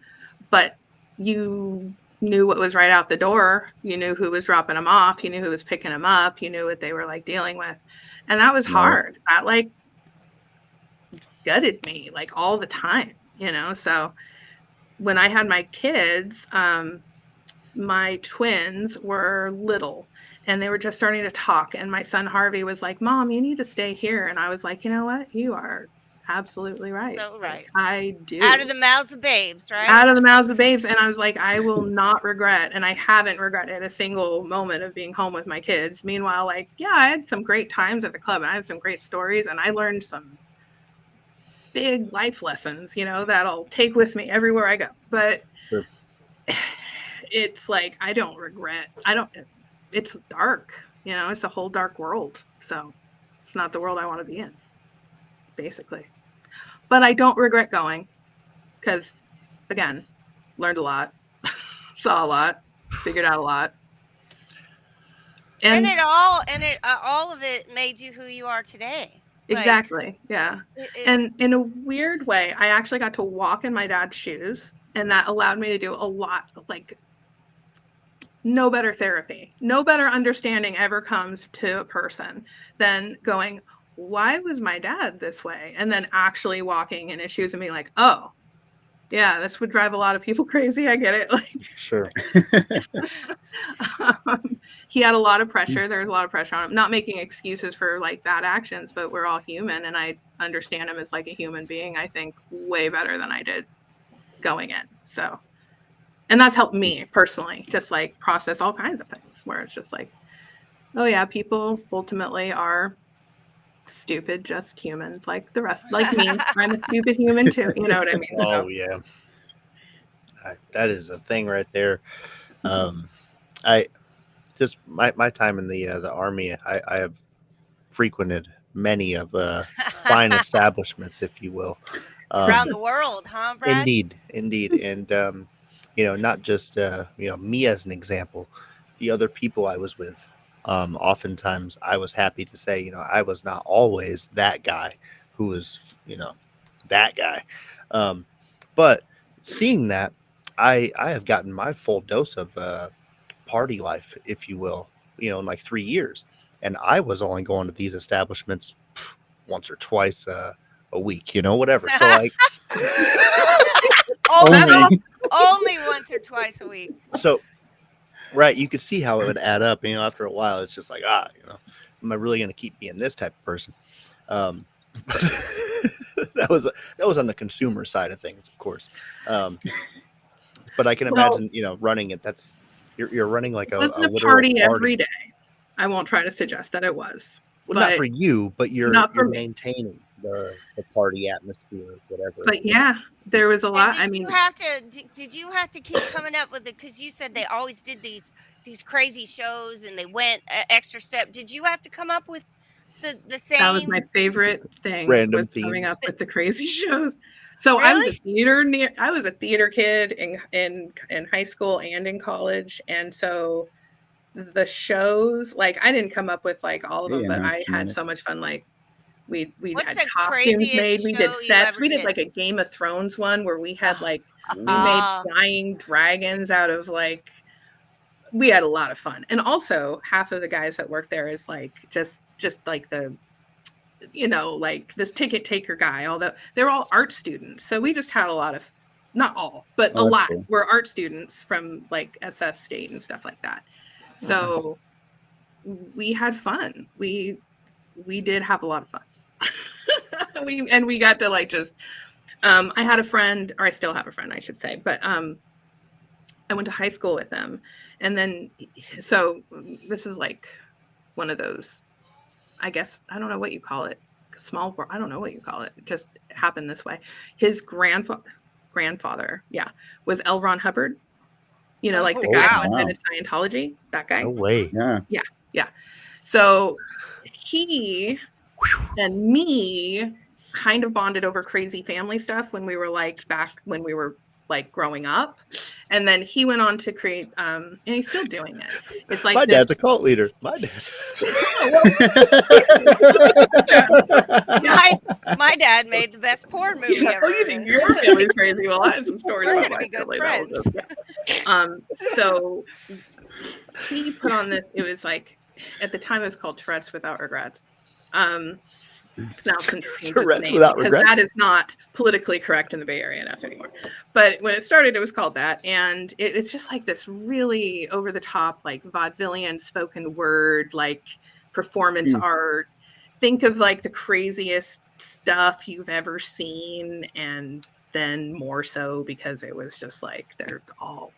But you knew what was right out the door. You knew who was dropping them off. You knew who was picking them up. You knew what they were like dealing with. And that was hard. That like gutted me like all the time, so when I had my kids, my twins were little and they were just starting to talk. And my son Harvey was like, Mom, you need to stay here. And I was like, you know what? You are absolutely right. So right. I do. Out of the mouths of babes, right? Out of the mouths of babes. And I was like, I will not regret. And I haven't regretted a single moment of being home with my kids. Meanwhile, like, yeah, I had some great times at the club and I have some great stories and I learned some big life lessons, that I'll take with me everywhere I go. But sure. It's like, I don't regret. It's dark, it's a whole dark world. So it's not the world I want to be in, basically. But I don't regret going because, again, learned a lot, saw a lot, figured out a lot. And all of it made you who you are today. Exactly. Yeah. And in a weird way, I actually got to walk in my dad's shoes, and that allowed me to do a lot of like no better therapy, no better understanding ever comes to a person than going, why was my dad this way? And then actually walking in his shoes and being like, oh, Yeah, this would drive a lot of people crazy. I get it. Like, Sure. he had a lot of pressure. There was a lot of pressure on him. Not making excuses for like bad actions, but we're all human, and I understand him as like a human being. I think way better than I did going in. So, and that's helped me personally, just like process all kinds of things. Where it's just like, oh yeah, people ultimately are stupid, just humans like the rest, like me. I'm a stupid human too. You know what I mean? Oh yeah, that is a thing right there. I just my time in the army. I have frequented many of fine establishments, if you will, Around the world, huh, Brad? Indeed, and not just me as an example, the other people I was with. Oftentimes I was happy to say, I was not always that guy who was, that guy. But seeing that, I have gotten my full dose of party life, if you will, in like 3 years. And I was only going to these establishments once or twice a week, whatever. So like only once or twice a week. So right, you could see how it would add up. After a while, it's just like, am I really going to keep being this type of person? But that was on the consumer side of things, of course. But I can imagine, running it. That's you're running like a literal party every day. I won't try to suggest that it was. Well, not for you, but you're maintaining the party atmosphere, whatever. But yeah, there was a lot. Did you have to keep coming up with it? Because you said they always did these crazy shows and they went extra step. Did you have to come up with the same? That was my favorite thing. Random was themes. Coming up with the crazy shows. So really? I was a theater kid in high school and in college, and so the shows, like, I didn't come up with like all of them, but I had so much fun. Like we had costumes made, we did sets, we did like a Game of Thrones one where we had like we made flying dragons out of like, we had a lot of fun. And also half of the guys that work there is like just like the like this ticket taker guy, although they're all art students. So we just had a lot of, not all, but a lot were art students from like SF State and stuff like that. So we had fun. We did have a lot of fun. we got to like just I had a friend, or I still have a friend, I should say, but I went to high school with him, and then so this is like one of those, I guess, I don't know what you call it, small world, I don't know what you call it, it just happened this way. His grandfather, was L. Ron Hubbard. Like the guy who invented Scientology, that guy. No way. Yeah. So he and me kind of bonded over crazy family stuff when we were like back when we were like growing up. And then he went on to create and he's still doing it. It's like my dad's a cult leader. My dad. my dad made the best porn movie ever. Oh, you think your family's crazy? Well, I have some stories about my family. So he put on this, it was like, at the time it was called Tourette's Without Regrets. It's now since changed its name because that is not politically correct in the Bay Area enough anymore. But when it started, it was called that. And it's just like this really over the top, like vaudevillian spoken word, like performance art. Think of like the craziest stuff you've ever seen. And then more so because it was just like, they're all,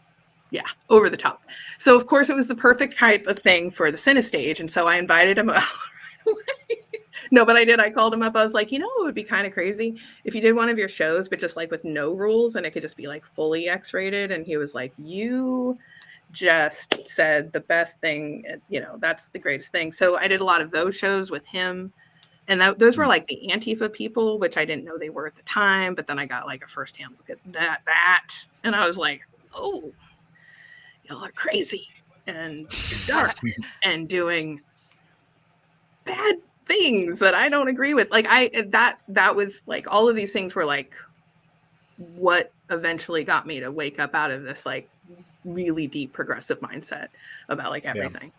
over the top. So of course it was the perfect type of thing for the CineStage. And so I invited him out right away. No, but I did. I called him up. I was like, it would be kind of crazy if you did one of your shows, but just like with no rules and it could just be like fully X-rated. And he was like, you just said the best thing, that's the greatest thing. So I did a lot of those shows with him. And those were like the Antifa people, which I didn't know they were at the time. But then I got like a firsthand look at that. And I was like, oh, y'all are crazy and dark and doing bad things that I don't agree with. Like that was like, all of these things were like what eventually got me to wake up out of this like really deep progressive mindset about like everything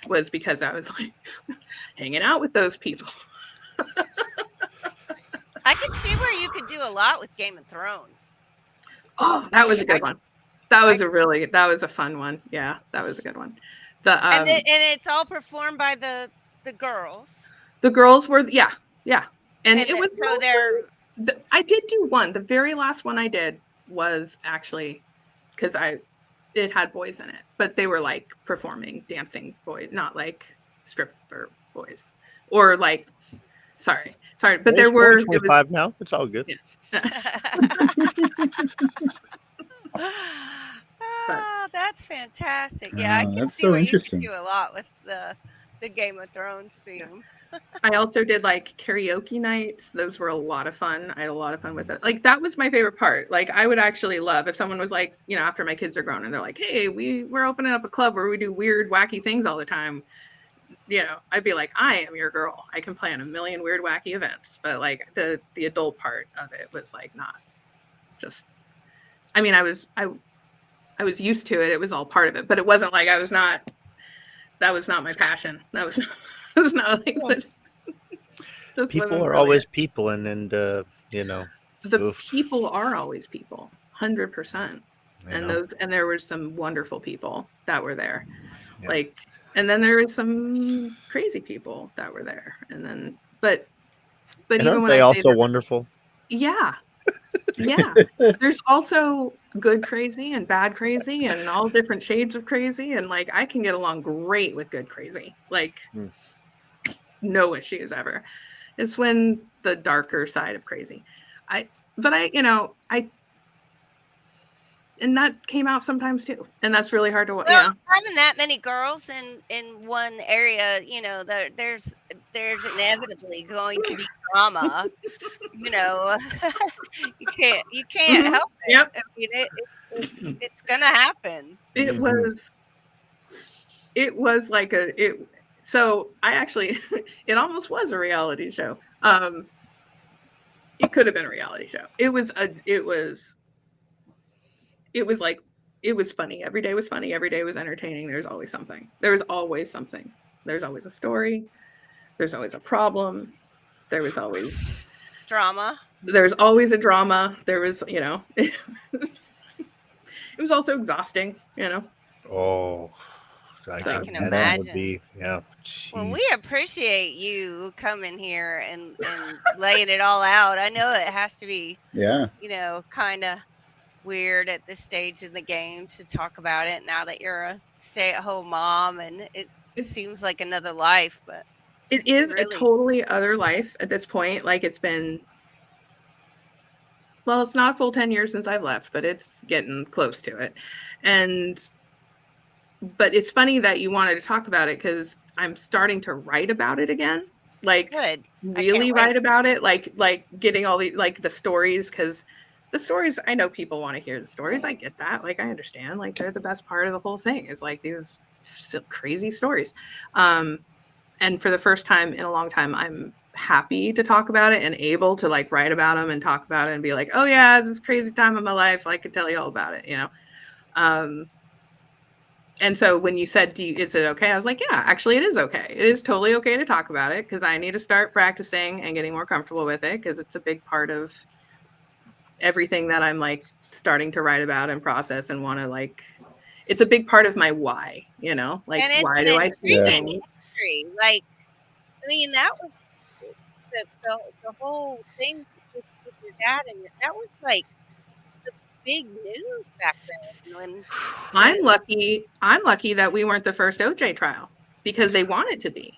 was because I was like hanging out with those people. I could see where you could do a lot with Game of Thrones. Oh, that was a good one. That was a fun one. Yeah, that was a good one. And it's all performed by the girls. The girls were, yeah. And it was so they're. I did do one. The very last one I did was actually because it had boys in it, but they were like performing, dancing boys, not like stripper boys or like. Sorry, but there were 25 now. It's all good. Yeah. Oh, that's fantastic. Yeah, I can that's see so where interesting. you could do a lot with the Game of Thrones theme. I also did like karaoke nights. Those were a lot of fun. I had a lot of fun with it. Like that was my favorite part. Like I would actually love if someone was like, you know, after my kids are grown and they're like, hey, we're opening up a club where we do weird, wacky things all the time. You know, I'd be like, I am your girl. I can plan a million weird, wacky events. But like the adult part of it was like not just. I mean, I was used to it. It was all part of it, but it wasn't like that was not my passion. That was not like what. People are always people, and you know, the people are always people, 100%. And there were some wonderful people that were there, like, and then there were some crazy people that were there, and then but and even aren't when they I also wonderful? Yeah. Yeah. There's also good crazy and bad crazy and all different shades of crazy. And like, I can get along great with good crazy. Like no issues ever. It's when the darker side of crazy. And that came out sometimes too. And that's really hard to watch. Well, having that many girls in one area, you know, there's inevitably going to be drama. You know, you can't help it. Yep. I mean, it's gonna happen. It was like so I actually it almost was a reality show. It could have been a reality show. It was like, it was funny. Every day was funny. Every day was entertaining. There's always something. There's always a story. There's always a problem. There was always drama. There's always a drama. There was, you know, it was also exhausting, you know. Oh, I can imagine. Well, we appreciate you coming here and laying it all out. I know it has to be, you know, kind of weird at this stage in the game to talk about it now that you're a stay-at-home mom, and it seems like another life, but it is really a totally other life at this point. Like it's been, well, it's not a full 10 years since I've left, but it's getting close to it. But it's funny that you wanted to talk about it because I'm starting to write about it again. Like really write about it, like getting all the like the stories, because the stories, I know people want to hear the stories. I get that. Like, I understand. Like, they're the best part of the whole thing. It's like these crazy stories. And for the first time in a long time, I'm happy to talk about it and able to like write about them and talk about it and be like, oh yeah, it's this crazy time of my life. I could tell you all about it, you know? And so when you said, is it okay? I was like, yeah, actually it is okay. It is totally okay to talk about it because I need to start practicing and getting more comfortable with it because it's a big part of everything that I'm like starting to write about and process and want to like, it's a big part of my why, you know, like why do I do things? History. Like, I mean, that was the whole thing with your dad, and that was like the big news back then. When I'm lucky that we weren't the first OJ trial because they wanted to be.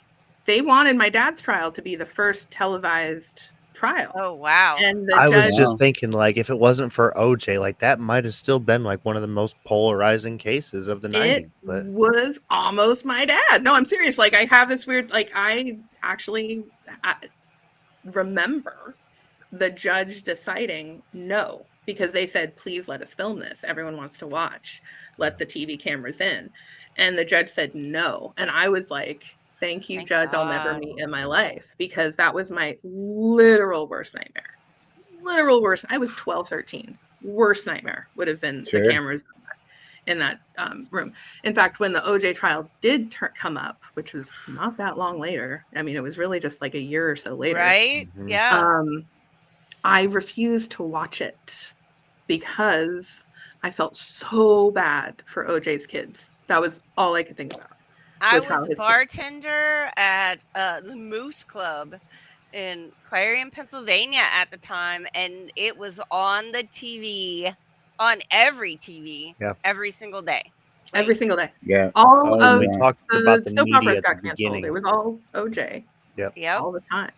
They wanted my dad's trial to be the first televised trial. Oh wow. And I was just thinking, like, if it wasn't for OJ, like that might have still been like one of the most polarizing cases of the 90s. But was almost my dad. No, I'm serious. Like I have this weird, like I actually remember the judge deciding no, because they said, please let us film this. Everyone wants to watch. Let the TV cameras in. And the judge said no. And I was like, thank you, Judge, I'll never meet in my life, because that was my literal worst nightmare. Literal worst. I was 12, 13. Worst nightmare would have been the cameras in that room. In fact, when the OJ trial did come up, which was not that long later, I mean, it was really just like a year or so later. Right? Yeah. I refused to watch it because I felt so bad for OJ's kids. That was all I could think about. I was a bartender at the Moose Club in Clarion, Pennsylvania at the time, and it was on the TV, on every TV, every single day. Every single day. Yeah. All of we talked about the soap media operas at the got canceled. beginning. It was all OJ. Yep. All the time.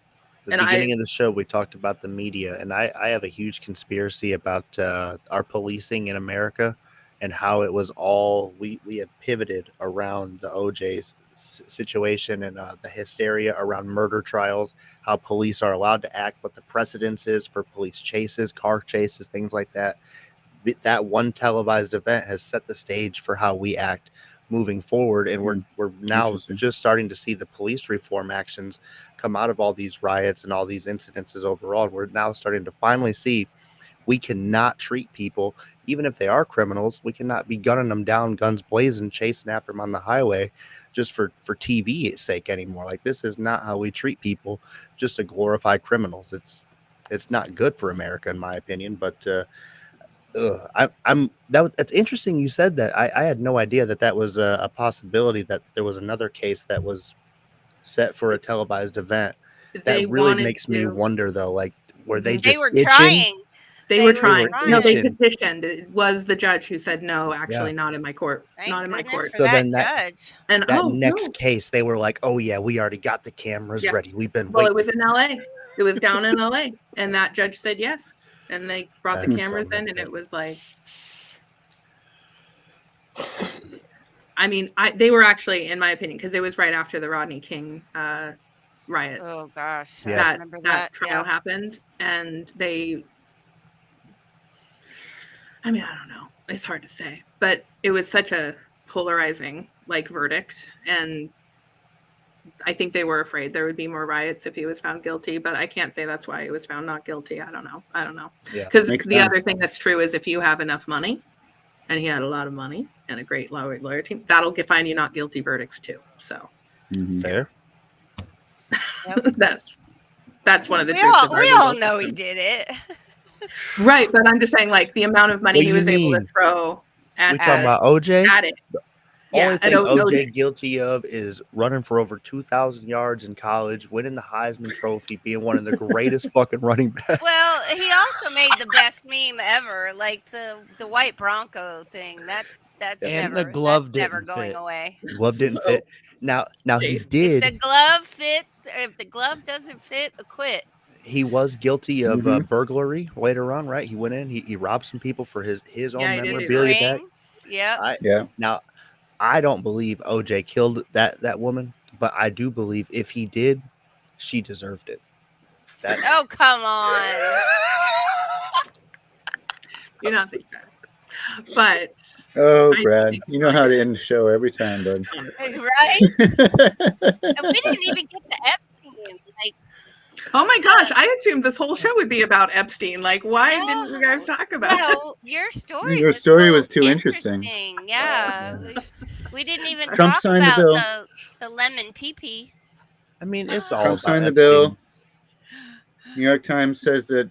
The beginning of the show, we talked about the media, and I have a huge conspiracy about our policing in America and how it was all we have pivoted around the OJ situation and the hysteria around murder trials, how police are allowed to act, what the precedence is for police chases, car chases, things like that. That one televised event has set the stage for how we act moving forward, and we're now just starting to see the police reform actions come out of all these riots and all these incidences overall. We're now starting to finally see we cannot treat people, even if they are criminals, we cannot be gunning them down, guns blazing, chasing after them on the highway just for TV's sake anymore. Like, this is not how we treat people, just to glorify criminals. It's not good for America, in my opinion. But that's interesting you said that. I had no idea that was a possibility, that there was another case that was set for a televised event. That really makes me wonder, though, like, were they just were trying? They were trying. No, they petitioned. It was the judge who said, no, actually not in my court. Not in my court. So then that judge. Case, they were like, oh yeah, we already got the cameras ready. We've been waiting. Well, it was in LA. It was down in LA. And that judge said yes. And they brought the cameras in, and it was like, I mean, they were actually, in my opinion, because it was right after the Rodney King riots. Oh gosh, I remember that trial happened, and I mean, I don't know. It's hard to say, but it was such a polarizing verdict, and I think they were afraid there would be more riots if he was found guilty, but I can't say that's why he was found not guilty. I don't know. Yeah, because the other thing that's true is if you have enough money, and he had a lot of money and a great lawyer team, that'll find you not guilty verdicts too. So fair. Yep. That's one of the we all know he did it. Right, but I'm just saying, the amount of money he was able to throw at we talking about OJ? At it. Only thing OJ guilty of is running for over 2,000 yards in college, winning the Heisman Trophy, being one of the greatest fucking running backs. Well, he also made the best meme ever, like the white Bronco thing. That's and never, the glove that's never didn't going fit. away. Glove didn't fit. Now he did. If the glove fits, if the glove doesn't fit, acquit. He was guilty of burglary later on, right? He went in, he robbed some people for his own memorabilia back. Yeah. Now, I don't believe OJ killed that woman, but I do believe if he did, she deserved it. Oh, come on. You're not saying that. But Brad, you know how to end the show every time, bud. Right? And we didn't even get the Epstein. Oh my gosh, I assumed this whole show would be about Epstein. Why didn't you guys talk about it? Well, your story was too interesting. Yeah. We didn't even Trump talk signed about the bill. the lemon pee-pee. I mean, it's all Trump about signed the Epstein. bill. New York Times says that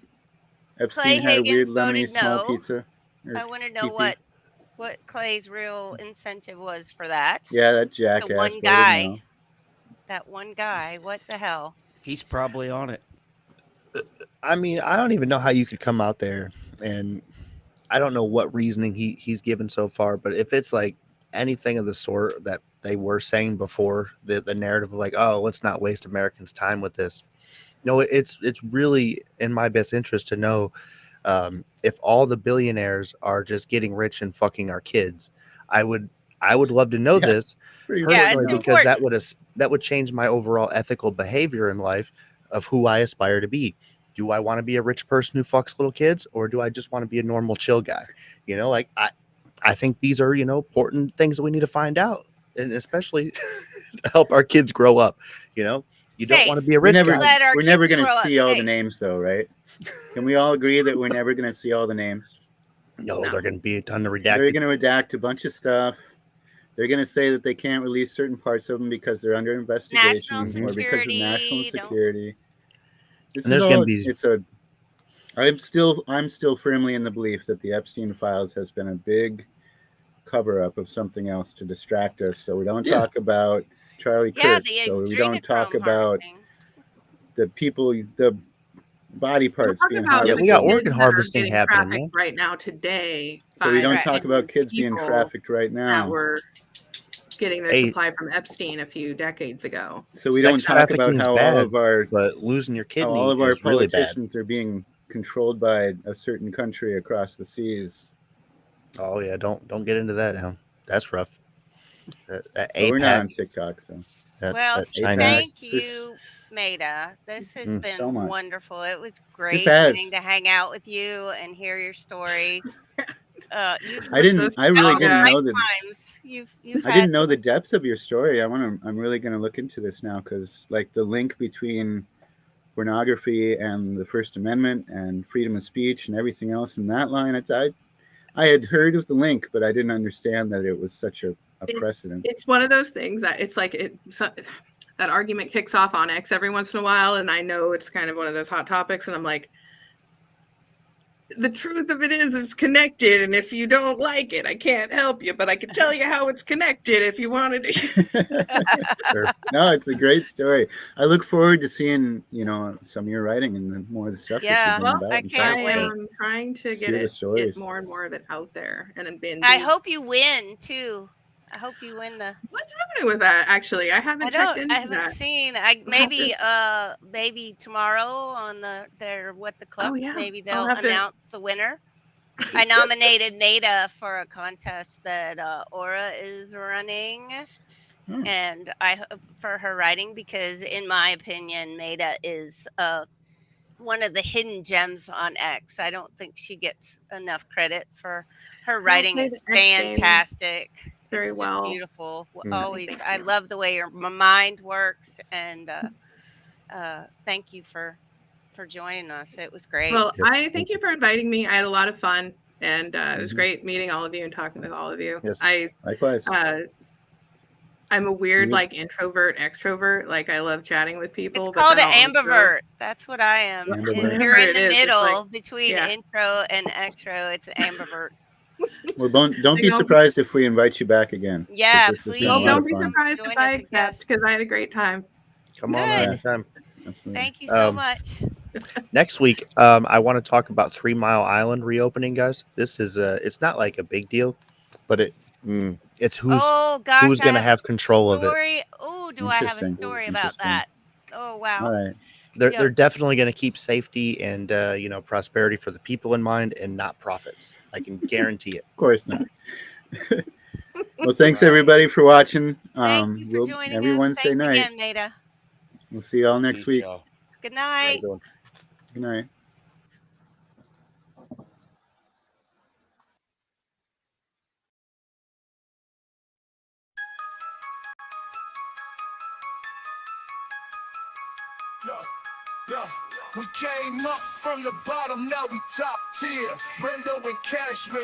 Epstein had a weird Higgins lemony voted small no. pizza. I want to know what Clay's real incentive was for that. Yeah, that jackass. The one voted guy. no. That one guy. What the hell? He's probably on it. I mean, I don't even know how you could come out there, and I don't know what reasoning he's given so far, but if it's anything of the sort that they were saying before, the narrative of oh, let's not waste Americans' time with this. No, it's really in my best interest to know if all the billionaires are just getting rich and fucking our kids. I would love to know this personally, because that would change my overall ethical behavior in life of who I aspire to be. Do I want to be a rich person who fucks little kids, or do I just want to be a normal chill guy? I think these are, important things that we need to find out, and especially to help our kids grow up. You don't want to be a rich guy. We're never going to see all the names, though, right? Can we all agree that we're never going to see all the names? No, they're going to be a ton of redacted. They're going to redact a bunch of stuff. They're going to say that they can't release certain parts of them because they're under investigation or because of national security. This is all, I'm still firmly in the belief that the Epstein files has been a big cover up of something else to distract us, so we don't talk about Charlie Kirk, so we don't talk about the people, the body parts being harvested. We got organ harvesting happening right now today. So we don't talk about kids being trafficked right now. That were getting their supply from Epstein a few decades ago. So we don't talk about how all of our losing your kidney, all of our is really politicians are being controlled by a certain country across the seas. Oh yeah, don't get into that now. That's rough. We're not on TikTok, so. Well, thank you, Maida. This has been so much. wonderful. It was great has. getting to hang out with you and hear your story. I really didn't know that. I didn't know the depths of your story. I'm really gonna look into this now, because like the link between pornography and the First Amendment and freedom of speech and everything else in that line. I had heard of the link, but I didn't understand that it was such a precedent. It's one of those things that it's like that argument kicks off on X every once in a while, and I know it's kind of one of those hot topics, and I'm like, the truth of it is it's connected, and if you don't like it, I can't help you, but I can tell you how it's connected if you wanted to. Sure. No, it's a great story. I look forward to seeing, some of your writing and more of the stuff. Yeah, that you're I can't wait. I'm trying to get more and more of it out there, and I hope you win too. I hope you win the. What's happening with that? Actually, I haven't checked into that. I haven't seen. Maybe tomorrow on the club. Oh, yeah. Maybe they'll announce the winner. I nominated Maida for a contest that Aura is running, and for her writing, because in my opinion, Maida is one of the hidden gems on X. I don't think she gets enough credit for her writing. It's fantastic. Very it's well. Just beautiful. Always, I love the way my mind works, and thank you for joining us. It was great. Well, I thank you for inviting me. I had a lot of fun, and it was great meeting all of you and talking with all of you. Yes, likewise. I'm a weird introvert extrovert. Like I love chatting with people. It's called an ambivert. That's what I am. You're in the middle between intro and extro. It's an ambivert. Well, don't be surprised if we invite you back again. Yeah, please. Don't be surprised if I accept, because I had a great time. Come on anytime. Absolutely. Thank you so much. Next week, I want to talk about 3 Mile Island reopening, guys. This is it's not like a big deal, but it's who's going to have control of it. Oh, do I have a story about that? Oh, wow. All right. They're definitely going to keep safety and prosperity for the people in mind, and not profits. I can guarantee it. Of course not. Well, thanks everybody for watching. Thank you for joining every us. Wednesday Thanks night. again, Maida. We'll see you all next week. Good night. Good night. Yeah, we came up from the bottom, now we top tier. Brendo and Cashman,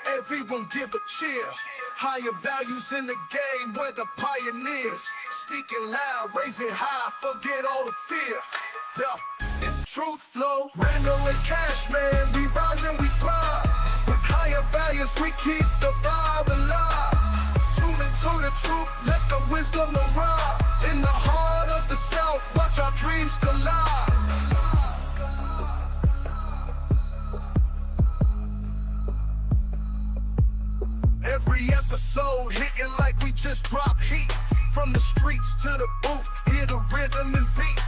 everyone give a cheer. Higher values in the game, we're the pioneers. Speaking loud, raising high, forget all the fear. Yeah, it's truth flow. Brendo and Cashman, we rise and we thrive. With higher values, we keep the vibe alive. Tune into the truth, let the wisdom arrive. In the heart of the South, watch our dreams collide. Every episode hitting like we just dropped heat. From the streets to the booth, hear the rhythm and beat.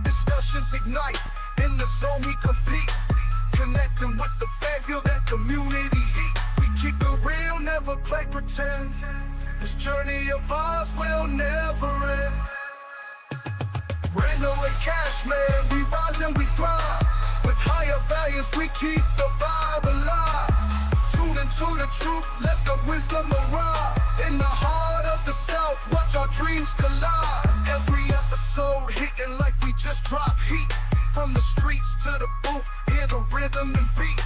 Discussions ignite, in the zone we compete. Connecting with the fan, feel that community heat. We keep it real, never play pretend. This journey of ours will never end. Brando and Cashman, we rise and we thrive. With higher values, we keep the vibe alive. Tune into the truth, let the wisdom arrive. In the heart of the South, watch our dreams collide. Every episode hitting like we just dropped heat. From the streets to the booth, hear the rhythm and beat.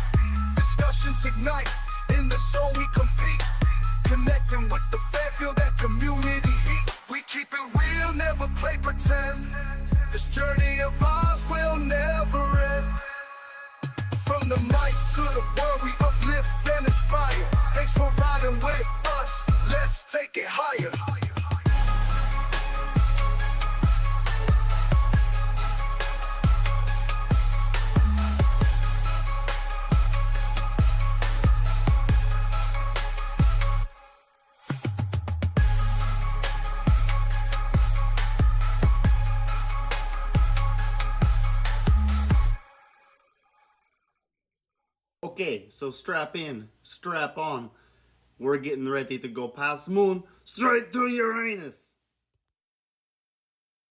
Discussions ignite, in the zone we compete. Connecting with the fan, feel that community heat. We keep it real, never play pretend. This journey of ours will never end. the mic to the world, we uplift and inspire. Thanks for riding with us, let's take it higher. Okay, so strap in, strap on. We're getting ready to go past the moon, straight to Uranus.